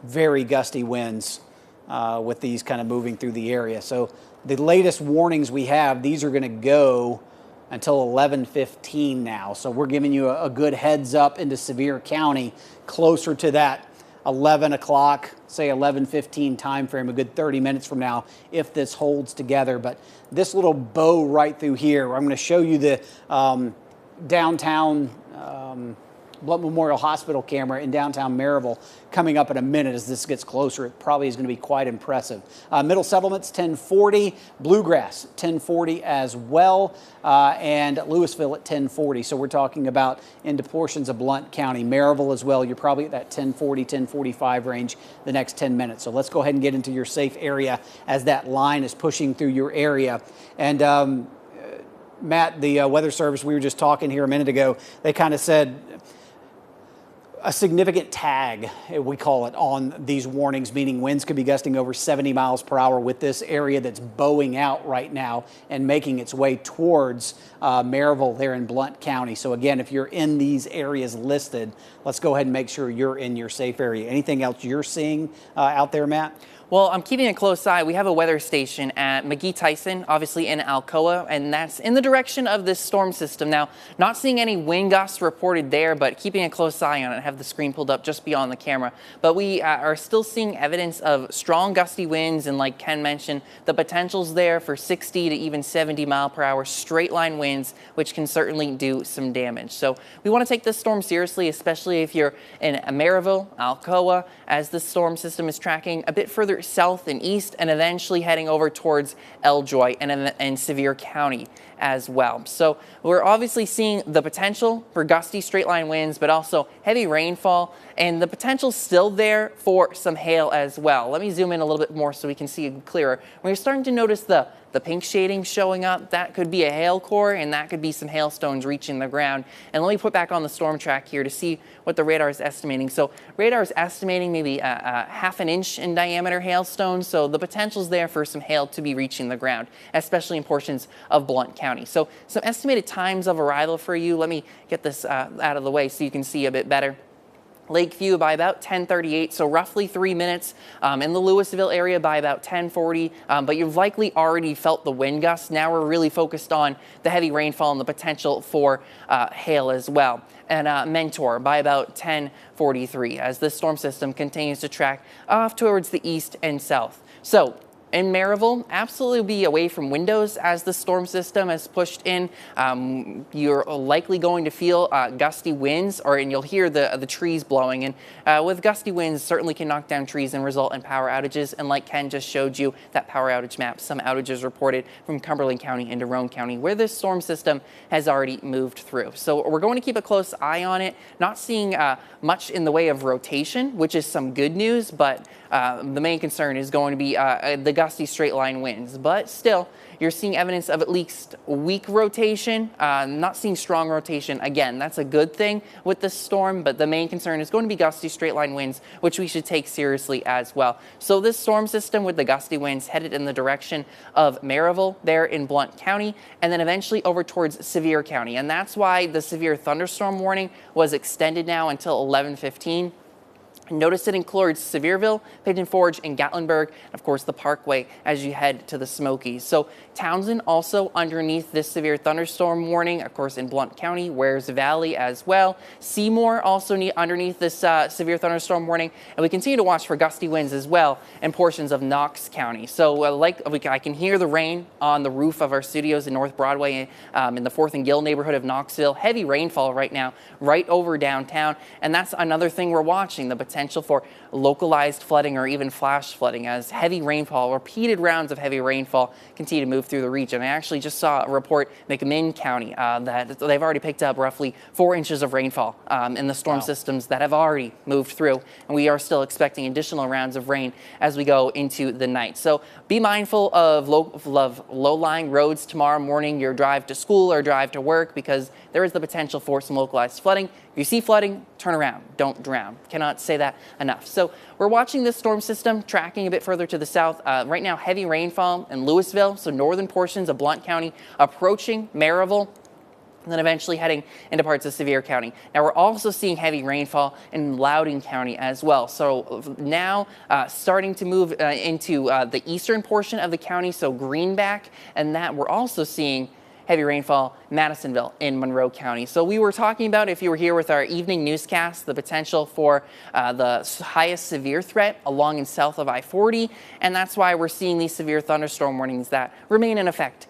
Very gusty winds with these kind of moving through the area. So the latest warnings we have, these are going to go until 11:15 now. So we're giving you a good heads up into Sevier County, closer to that 11 o'clock, say 11:15 time frame, a good 30 minutes from now, if this holds together. But this little bow right through here, I'm going to show you the downtown Blount Memorial Hospital camera in downtown Maryville coming up in a minute as this gets closer. It probably is going to be quite impressive. Middle Settlements 1040, Bluegrass 1040 as well, and Louisville at 1040. So we're talking about into portions of Blount County. Maryville as well. You're probably at that 1040, 1045 range the next 10 minutes. So let's go ahead and get into your safe area as that line is pushing through your area. And Matt, the Weather Service, we were just talking here a minute ago, they kind of said a significant tag, we call it, on these warnings, meaning winds could be gusting over 70 miles per hour with this area that's bowing out right now and making its way towards Maryville there in Blount County. So again, if you're in these areas listed, let's go ahead and make sure you're in your safe area. Anything else you're seeing out there, Matt? Well, I'm keeping a close eye. We have a weather station at McGee-Tyson, obviously in Alcoa, and that's in the direction of this storm system. Now, not seeing any wind gusts reported there, but keeping a close eye on it. I have the screen pulled up just beyond the camera. But we are still seeing evidence of strong gusty winds, and like Ken mentioned, the potential's there for 60 to even 70 mile per hour straight line winds, which can certainly do some damage. So we want to take this storm seriously, especially if you're in Maryville, Alcoa, as the storm system is tracking a bit further south and east, and eventually heading over towards Eljoy and Sevier County as well. So we're obviously seeing the potential for gusty straight line winds, but also heavy rainfall, and the potential still there for some hail as well. Let me zoom in a little bit more so we can see it clearer. We're starting to notice the pink shading showing up. That could be a hail core, and that could be some hailstones reaching the ground. And let me put back on the storm track here to see what the radar is estimating. So radar is estimating maybe a half an inch in diameter hailstones. So the potential is there for some hail to be reaching the ground, especially in portions of Blount County. So some estimated times of arrival for you. Let me get this out of the way so you can see a bit better. Lakeview by about 10:38, so roughly 3 minutes. In the Louisville area by about 10:40, but you've likely already felt the wind gusts. Now we're really focused on the heavy rainfall and the potential for hail as well. And Mentor by about 10:43 as this storm system continues to track off towards the east and south. So in Maryville, absolutely be away from windows as the storm system has pushed in. You're likely going to feel gusty winds, and you'll hear the trees blowing. And with gusty winds, certainly can knock down trees and result in power outages. And like Ken just showed you, that power outage map, some outages reported from Cumberland County into Roane County, where this storm system has already moved through. So we're going to keep a close eye on it. Not seeing much in the way of rotation, which is some good news, but the main concern is going to be the gusty straight line winds. But still, you're seeing evidence of at least weak rotation, not seeing strong rotation. Again, that's a good thing with this storm, but the main concern is going to be gusty straight line winds, which we should take seriously as well. So this storm system with the gusty winds headed in the direction of Maryville there in Blount County, and then eventually over towards Sevier County. And that's why the severe thunderstorm warning was extended now until 11:15. Notice it includes Sevierville, Pigeon Forge, and Gatlinburg, and of course the Parkway as you head to the Smokies. So Townsend also underneath this severe thunderstorm warning, of course in Blount County, Wares Valley as well. Seymour also underneath this severe thunderstorm warning, and we continue to watch for gusty winds as well in portions of Knox County. So I can hear the rain on the roof of our studios in North Broadway in the 4th and Gill neighborhood of Knoxville. Heavy rainfall right now, right over downtown, and that's another thing we're watching, the potential for localized flooding or even flash flooding as heavy rainfall, repeated rounds of heavy rainfall continue to move through the region. I actually just saw a report in McMinn County that they've already picked up roughly 4 inches of rainfall in the storm systems that have already moved through, and we are still expecting additional rounds of rain as we go into the night. So be mindful of low-lying roads tomorrow morning, your drive to school or drive to work, because there is the potential for some localized flooding. If you see flooding, turn around, don't drown. Cannot say that enough. So we're watching this storm system tracking a bit further to the south. Right now, heavy rainfall in Louisville, so northern portions of Blount County, approaching Maryville, and then eventually heading into parts of Sevier County. Now, we're also seeing heavy rainfall in Loudoun County as well. So now starting to move into the eastern portion of the county, so Greenback, and that we're also seeing heavy rainfall Madisonville in Monroe County. So we were talking about, if you were here with our evening newscast, the potential for the highest severe threat along and south of I-40, and that's why we're seeing these severe thunderstorm warnings that remain in effect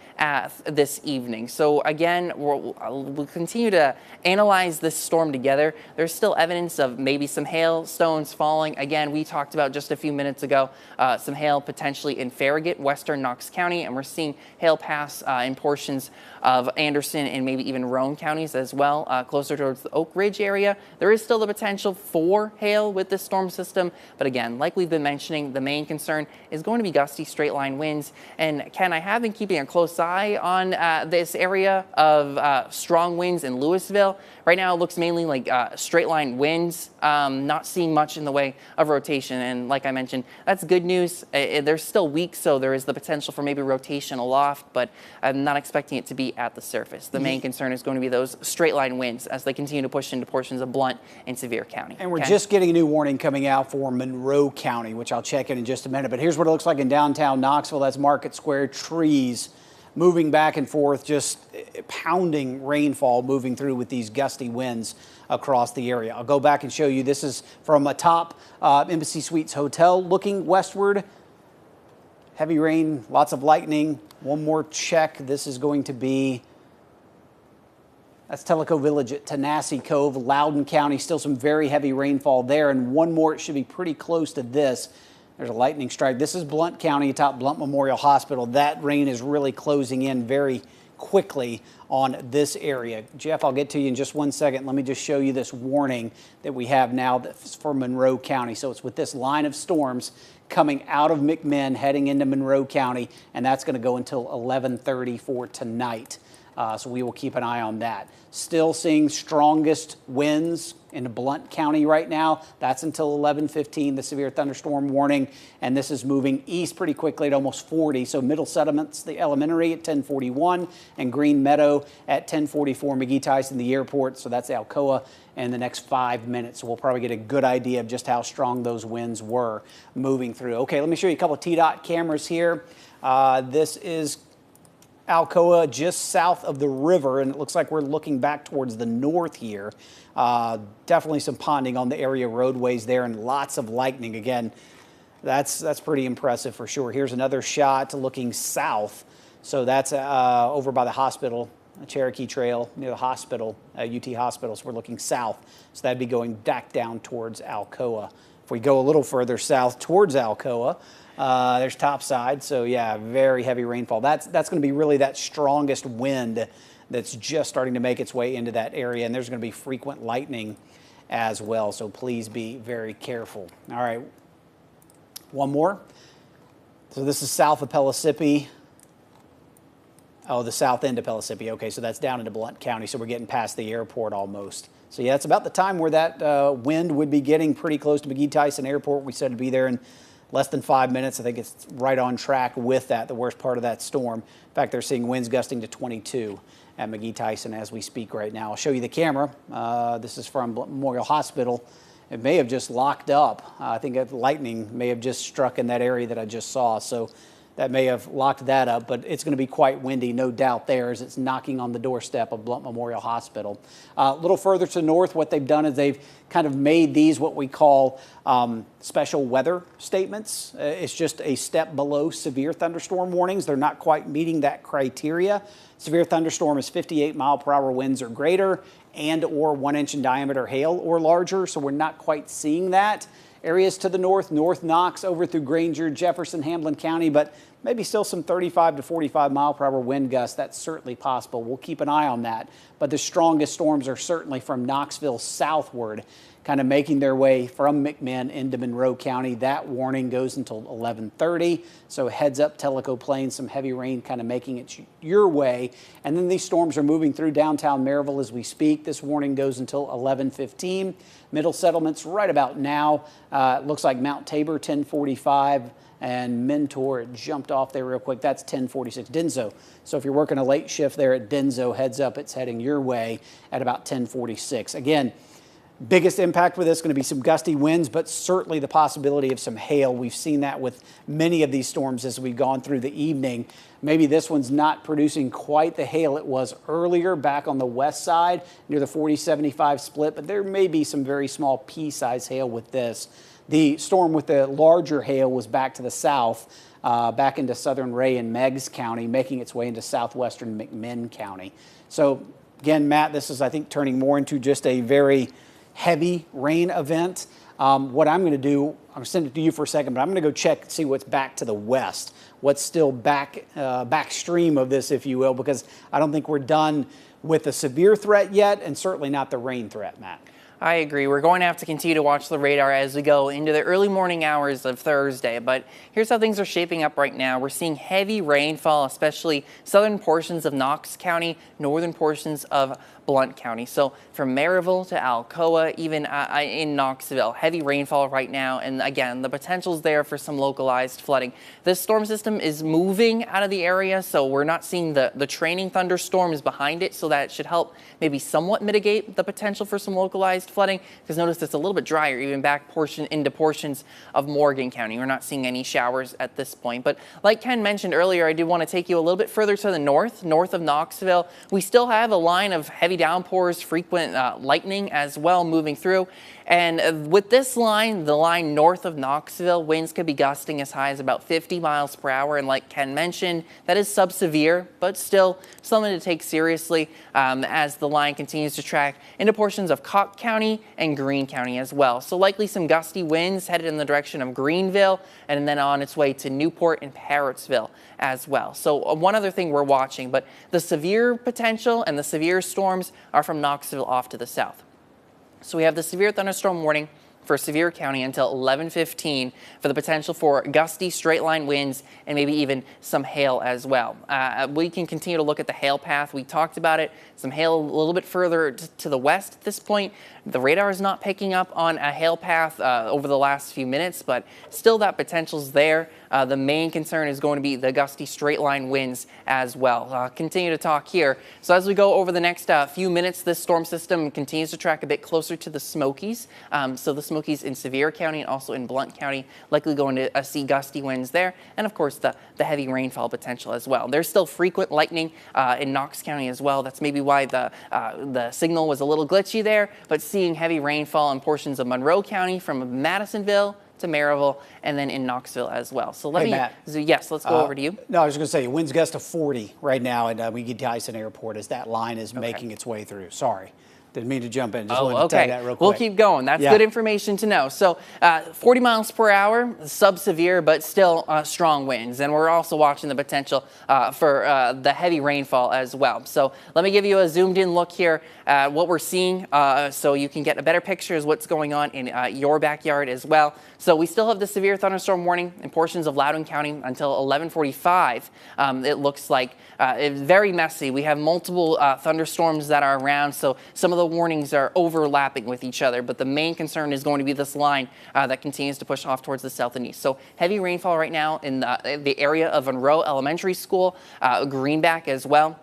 this evening. So again, we'll continue to analyze this storm together. There's still evidence of maybe some hailstones falling. Again, we talked about just a few minutes ago some hail potentially in Farragut, western Knox County, and we're seeing hail pass in portions of Anderson and maybe even Roane counties as well, closer towards the Oak Ridge area. There is still the potential for hail with this storm system, but again, like we've been mentioning, the main concern is going to be gusty straight line winds. And Ken, I have been keeping a close eye on this area of strong winds in Louisville. Right now it looks mainly like straight line winds, not seeing much in the way of rotation. And like I mentioned, that's good news. They're still weak, so there is the potential for maybe rotation aloft, but I'm not expecting it to be at the surface. The main concern is going to be those straight line winds as they continue to push into portions of Blount and Sevier County. And we're just getting a new warning coming out for Monroe County, which I'll check in just a minute. But here's what it looks like in downtown Knoxville. That's Market Square, trees moving back and forth, just pounding rainfall moving through with these gusty winds across the area. I'll go back and show you. This is from atop Embassy Suites Hotel looking westward. Heavy rain, lots of lightning. One more check. This is going to be, that's Tellico Village at Tanasi Cove, Loudoun County. Still some very heavy rainfall there. And one more, it should be pretty close to this. There's a lightning strike. This is Blount County atop Blount Memorial Hospital. That rain is really closing in very quickly on this area. Jeff, I'll get to you in just one second. Let me just show you this warning that we have now that's for Monroe County. So it's with this line of storms coming out of McMinn, heading into Monroe County, and that's going to go until 11:30 for tonight. So we will keep an eye on that. Still seeing strongest winds in Blount County right now. That's until 11:15, the severe thunderstorm warning. And this is moving east pretty quickly at almost 40. So Middle Settlements, the elementary at 10:41, and Green Meadow at 10:44. McGee Tyson, the airport. So that's Alcoa in the next 5 minutes. So we'll probably get a good idea of just how strong those winds were moving through. Okay, let me show you a couple of TDOT cameras here. This is Alcoa just south of the river, and it looks like we're looking back towards the north here. Definitely some ponding on the area roadways there and lots of lightning. Again, That's pretty impressive for sure. Here's another shot looking south. So that's over by the hospital, Cherokee Trail near the hospital, UT Hospital. So we're looking south. So that'd be going back down towards Alcoa. If we go a little further south towards Alcoa, there's topside. So yeah, very heavy rainfall. That's going to be really that strongest wind that's just starting to make its way into that area. And there's going to be frequent lightning as well. So please be very careful. All right. One more. So this is south of Pellissippi. Oh, the south end of Pellissippi. Okay, so that's down into Blount County. So we're getting past the airport almost. So yeah, it's about the time where that wind would be getting pretty close to McGee-Tyson Airport. We said it'd be there in less than 5 minutes. I think it's right on track with that, the worst part of that storm. In fact, they're seeing winds gusting to 22 at McGee-Tyson as we speak right now. I'll show you the camera. This is from Memorial Hospital. It may have just locked up. I think lightning may have just struck in that area that I just saw. So that may have locked that up, but it's going to be quite windy, no doubt there, as it's knocking on the doorstep of Blount Memorial Hospital. A little further to the north, what they've done is they've kind of made these what we call special weather statements. It's just a step below severe thunderstorm warnings. They're not quite meeting that criteria. Severe thunderstorm is 58-mile-per-hour winds or greater and or 1 inch in diameter hail or larger, so we're not quite seeing that. Areas to the north, North Knox over through Granger, Jefferson, Hamlin County, but maybe still some 35 to 45 mile per hour wind gusts. That's certainly possible. We'll keep an eye on that. But the strongest storms are certainly from Knoxville southward, kind of making their way from McMinn into Monroe County. That warning goes until 11:30. So heads up, Tellico Plains, some heavy rain kind of making it your way. And then these storms are moving through downtown Maryville as we speak. This warning goes until 11:15. Middle settlements right about now. Looks like Mount Tabor, 1045. And Mentor, it jumped off there real quick. That's 1046. Denso. So if you're working a late shift there at Denso, heads up, it's heading your way at about 1046. Again, biggest impact with this is going to be some gusty winds, but certainly the possibility of some hail. We've seen that with many of these storms as we've gone through the evening. Maybe this one's not producing quite the hail it was earlier back on the west side near the 40-75 split, but there may be some very small pea-size hail with this. The storm with the larger hail was back to the south, back into southern Ray and Meigs County, making its way into southwestern McMinn County. So again, Matt, this is, I think, turning more into just a very heavy rain event. What I'm going to do, I'm going to send it to you for a second, but I'm going to go check and see what's back to the west, what's still backstream of this, if you will, because I don't think we're done with the severe threat yet, and certainly not the rain threat, Matt. I agree. We're going to have to continue to watch the radar as we go into the early morning hours of Thursday. But here's how things are shaping up right now. We're seeing heavy rainfall, especially southern portions of Knox County, northern portions of Blount County. So from Maryville to Alcoa, even in Knoxville, heavy rainfall right now. And again, the potential's there for some localized flooding. This storm system is moving out of the area, so we're not seeing the training thunderstorms behind it, so that should help maybe somewhat mitigate the potential for some localized flooding. Because notice it's a little bit drier, even back into portions of Morgan County. We're not seeing any showers at this point. But like Ken mentioned earlier, I do want to take you a little bit further to the north of Knoxville. We still have a line of heavy downpours, frequent lightning as well moving through. And with this line, the line north of Knoxville, winds could be gusting as high as about 50 miles per hour. And like Ken mentioned, that is sub-severe, but still something to take seriously as the line continues to track into portions of Cocke County and Greene County as well. So likely some gusty winds headed in the direction of Greenville and then on its way to Newport and Parrottsville as well. So one other thing we're watching, but the severe potential and the severe storms are from Knoxville off to the south. So we have the severe thunderstorm warning for Sevier County until 11:15 for the potential for gusty straight line winds and maybe even some hail as well. We can continue to look at the hail path. We talked about it. Some hail a little bit further to the west at this point. The radar is not picking up on a hail path over the last few minutes, but still that potential's there. The main concern is going to be the gusty straight line winds as well. Continue to talk here. So as we go over the next few minutes, this storm system continues to track a bit closer to the Smokies. So the Smokies in Sevier County and also in Blount County, likely going to see gusty winds there. And of course, the heavy rainfall potential as well. There's still frequent lightning in Knox County as well. That's maybe why the signal was a little glitchy there, but seeing heavy rainfall in portions of Monroe County from Madisonville to Maryville, and then in Knoxville as well. So Hey, Matt. yes, let's go over to you. No, I was going to say winds gust to 40 right now at McGee Tyson Airport as that line is making its way through. Sorry. Didn't mean to jump in. Just wanted to tell you that real quick. We'll keep going. That's good information to know. So 40 miles per hour, sub-severe, but still strong winds. And we're also watching the potential for the heavy rainfall as well. So let me give you a zoomed-in look here at what we're seeing so you can get a better picture of what's going on in your backyard as well. So we still have the severe thunderstorm warning in portions of Loudoun County until 11:45. It looks like it's very messy. We have multiple thunderstorms that are around, so some of the warnings are overlapping with each other, but the main concern is going to be this line that continues to push off towards the south and east. So heavy rainfall right now in the area of Monroe Elementary School, Greenback as well,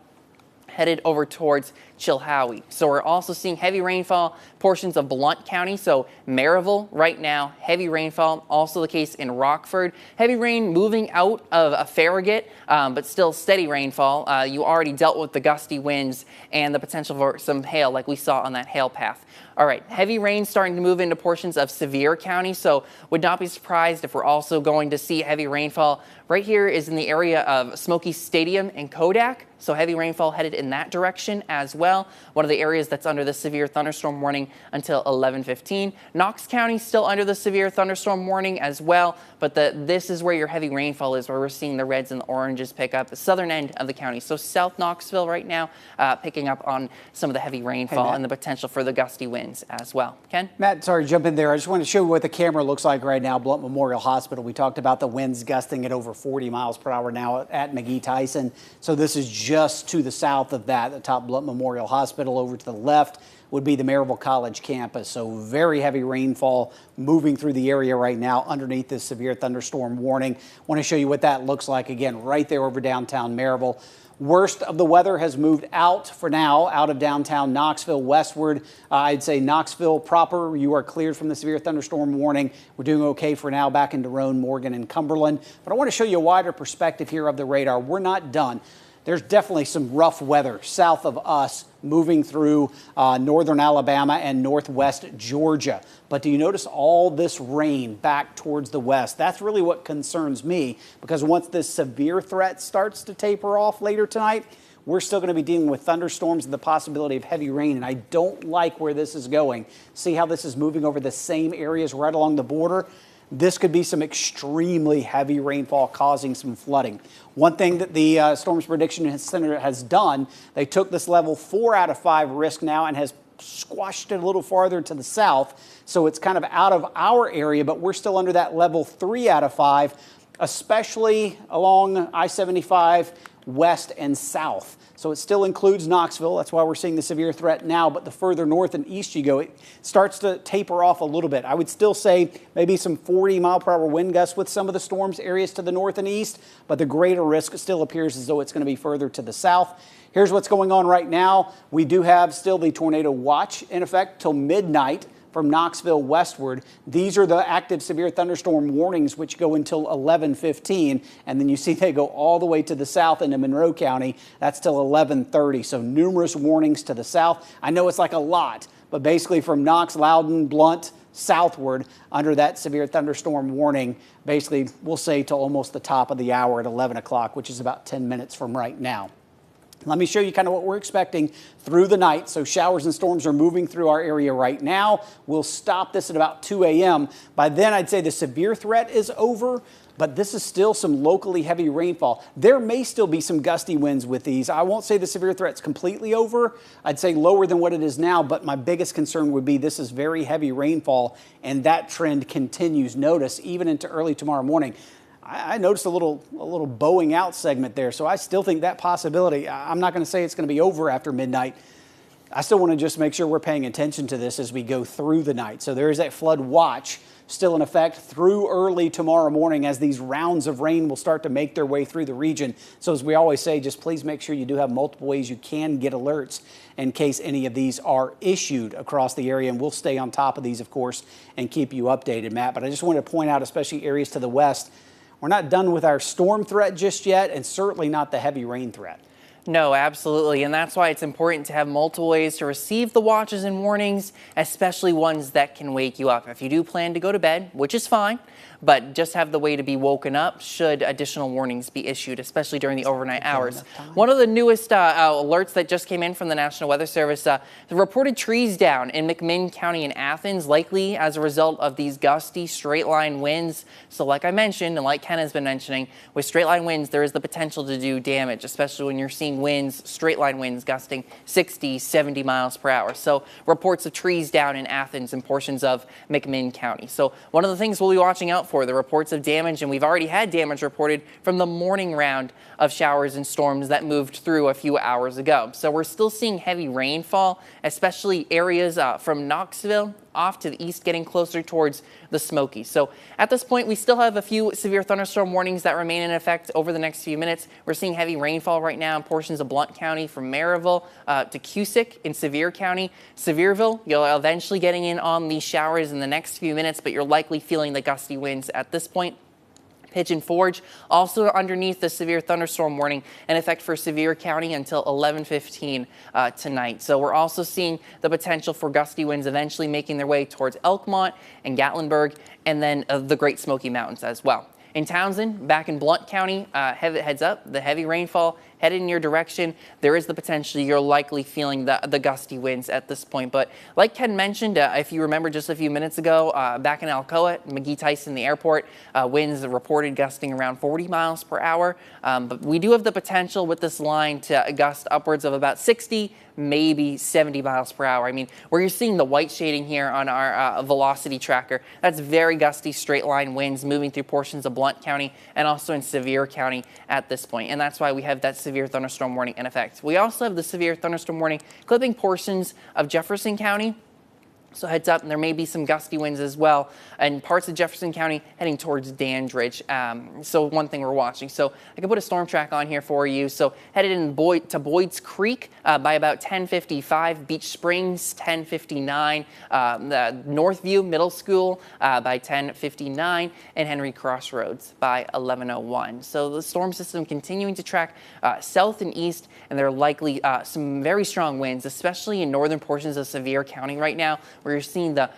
headed over towards Chilhowie. So we're also seeing heavy rainfall portions of Blount County. So Maryville right now, heavy rainfall. Also the case in Rockford. Heavy rain moving out of Farragut, but still steady rainfall. You already dealt with the gusty winds and the potential for some hail like we saw on that hail path. All right, heavy rain starting to move into portions of Sevier County, so would not be surprised if we're also going to see heavy rainfall. Right here is in the area of Smoky Stadium and Kodak, so heavy rainfall headed in that direction as well. One of the areas that's under the severe thunderstorm warning until 11:15. Knox County still under the severe thunderstorm warning as well, but this is where your heavy rainfall is, where we're seeing the reds and the oranges pick up, the southern end of the county. So South Knoxville right now picking up on some of the heavy rainfall and the potential for the gusty winds as well. Ken? Matt, sorry to jump in there. I just want to show you what the camera looks like right now. Blount Memorial Hospital. We talked about the winds gusting at over 40 miles per hour now at McGee Tyson. So this is just to the south of that, the top Blount Memorial Hospital. Over to the left would be the Maryville College campus. So very heavy rainfall moving through the area right now underneath this severe thunderstorm warning. Want to show you what that looks like again right there over downtown Maryville. Worst of the weather has moved out for now, out of downtown Knoxville westward. I'd say Knoxville proper, you are cleared from the severe thunderstorm warning. We're doing okay for now back into Roane, Morgan, and Cumberland. But I want to show you a wider perspective here of the radar. We're not done. There's definitely some rough weather south of us moving through northern Alabama and northwest Georgia. But do you notice all this rain back towards the west? That's really what concerns me, because once this severe threat starts to taper off later tonight, we're still going to be dealing with thunderstorms and the possibility of heavy rain, and I don't like where this is going. See how this is moving over the same areas right along the border? This could be some extremely heavy rainfall causing some flooding. One thing that the Storms Prediction Center has done, they took this level 4 out of 5 risk now and has squashed it a little farther to the south. So it's kind of out of our area, but we're still under that level 3 out of 5, especially along I-75 west and south. So it still includes Knoxville. That's why we're seeing the severe threat now. But the further north and east you go, it starts to taper off a little bit. I would still say maybe some 40-mile-per-hour wind gusts with some of the storms areas to the north and east. But the greater risk still appears as though it's going to be further to the south. Here's what's going on right now. We do have still the tornado watch in effect till midnight from Knoxville westward. These are the active severe thunderstorm warnings, which go until 11:15. And then you see they go all the way to the south into Monroe County. That's till 11:30. So numerous warnings to the south. I know it's like a lot, but basically from Knox, Loudoun, Blount, southward under that severe thunderstorm warning, basically we'll say till almost the top of the hour at 11 o'clock, which is about 10 minutes from right now. Let me show you kind of what we're expecting through the night. So showers and storms are moving through our area right now. We'll stop this at about 2 a.m. By then, I'd say the severe threat is over, but this is still some locally heavy rainfall. There may still be some gusty winds with these. I won't say the severe threat's completely over. I'd say lower than what it is now, but my biggest concern would be this is very heavy rainfall, and that trend continues. Notice even into early tomorrow morning. I noticed a little bowing out segment there, so I still think that possibility, I'm not going to say it's going to be over after midnight. I still want to just make sure we're paying attention to this as we go through the night. So there is that flood watch still in effect through early tomorrow morning as these rounds of rain will start to make their way through the region. So as we always say, just please make sure you do have multiple ways you can get alerts in case any of these are issued across the area. And we'll stay on top of these, of course, and keep you updated, Matt. But I just wanted to point out, especially areas to the west, we're not done with our storm threat just yet, and certainly not the heavy rain threat. No, absolutely. And that's why it's important to have multiple ways to receive the watches and warnings, especially ones that can wake you up. If you do plan to go to bed, which is fine, but just have the way to be woken up should additional warnings be issued, especially during the overnight hours. One of the newest alerts that just came in from the National Weather Service reported trees down in McMinn County in Athens, likely as a result of these gusty straight line winds. So like I mentioned, and like Ken has been mentioning, with straight line winds, there is the potential to do damage, especially when you're seeing winds, straight line winds gusting 60, 70 miles per hour. So reports of trees down in Athens and portions of McMinn County. So one of the things we'll be watching out for, the reports of damage, and we've already had damage reported from the morning round of showers and storms that moved through a few hours ago. So we're still seeing heavy rainfall, especially areas from Knoxville off to the east, getting closer towards the Smokies. So at this point, we still have a few severe thunderstorm warnings that remain in effect over the next few minutes. We're seeing heavy rainfall right now in portions of Blount County from Maryville to Cusick in Sevier County. Sevierville, you'll eventually getting in on these showers in the next few minutes, but you're likely feeling the gusty winds at this point. Pigeon Forge, also underneath the severe thunderstorm warning in effect for Sevier County until 11:15 tonight. So we're also seeing the potential for gusty winds eventually making their way towards Elkmont and Gatlinburg, and then the Great Smoky Mountains as well. In Townsend, back in Blount County, heads up, the heavy rainfall headed in your direction. There is the potential you're likely feeling the gusty winds at this point. But like Ken mentioned, if you remember just a few minutes ago, back in Alcoa, McGee-Tyson, the airport, winds reported gusting around 40 miles per hour. But we do have the potential with this line to gust upwards of about 60, maybe 70 miles per hour. I mean, where you're seeing the white shading here on our velocity tracker, that's very gusty straight line winds moving through portions of Blount County and also in Sevier County at this point. And that's why we have that severe thunderstorm warning in effect. We also have the severe thunderstorm warning clipping portions of Jefferson County. So heads up, and there may be some gusty winds as well, and parts of Jefferson County heading towards Dandridge. So one thing we're watching. So I can put a storm track on here for you. So headed in to Boyd's Creek by about 10:55, Beach Springs 10:59, the Northview Middle School by 10:59, and Henry Crossroads by 11:01. So the storm system continuing to track south and east, and there are likely some very strong winds, especially in northern portions of Sevier County right now, where you're seeing the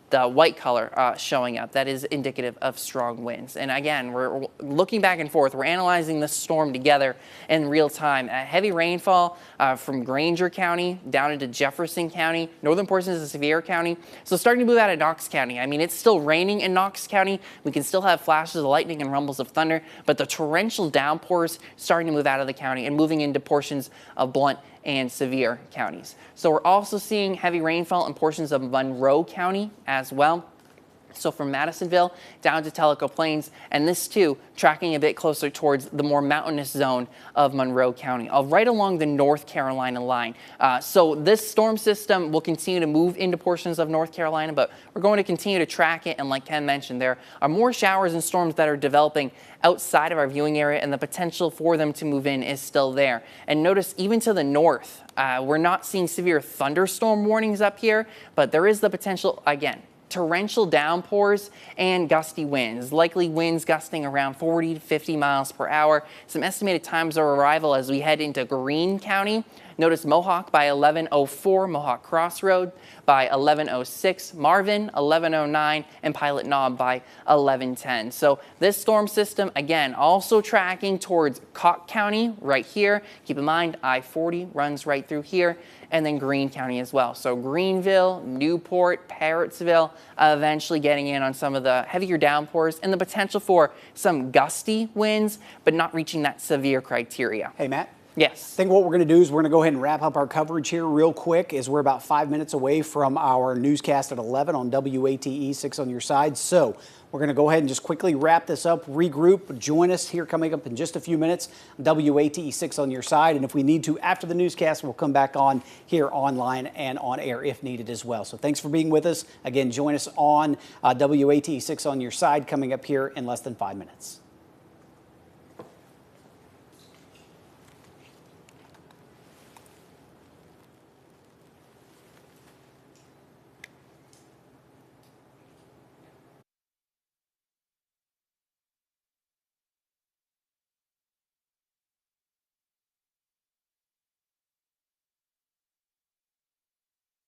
white color showing up. That is indicative of strong winds. And again, we're looking back and forth. We're analyzing this storm together in real time. Heavy rainfall from Granger County down into Jefferson County, northern portions of Sevier County. So starting to move out of Knox County. I mean, it's still raining in Knox County. We can still have flashes of lightning and rumbles of thunder, but the torrential downpours starting to move out of the county and moving into portions of Blount and Sevier counties. So we're also seeing heavy rainfall in portions of Monroe County as well. So from Madisonville down to Tellico Plains, and this too tracking a bit closer towards the more mountainous zone of Monroe County, right along the North Carolina line. So this storm system will continue to move into portions of North Carolina, but we're going to continue to track it. And like Ken mentioned, there are more showers and storms that are developing outside of our viewing area, and the potential for them to move in is still there. And notice even to the north, we're not seeing severe thunderstorm warnings up here, but there is the potential, again, torrential downpours and gusty winds, likely winds gusting around 40 to 50 miles per hour. Some estimated times of arrival as we head into Greene County. Notice Mohawk by 11:04, Mohawk Crossroad by 11:06, Marvin 11:09, and Pilot Knob by 11:10. So this storm system, again, also tracking towards Cocke County right here. Keep in mind, I-40 runs right through here, and then Greene County as well. So Greenville, Newport, Parrottsville, eventually getting in on some of the heavier downpours and the potential for some gusty winds, but not reaching that severe criteria. Hey, Matt. Yes. I think what we're going to do is we're going to go ahead and wrap up our coverage here real quick, as we're about 5 minutes away from our newscast at 11 on WATE 6 on your side. So we're going to go ahead and just quickly wrap this up, regroup, join us here coming up in just a few minutes, WATE 6 on your side. And if we need to, after the newscast, we'll come back on here online and on air if needed as well. So thanks for being with us. Again, join us on WATE 6 on your side coming up here in less than 5 minutes.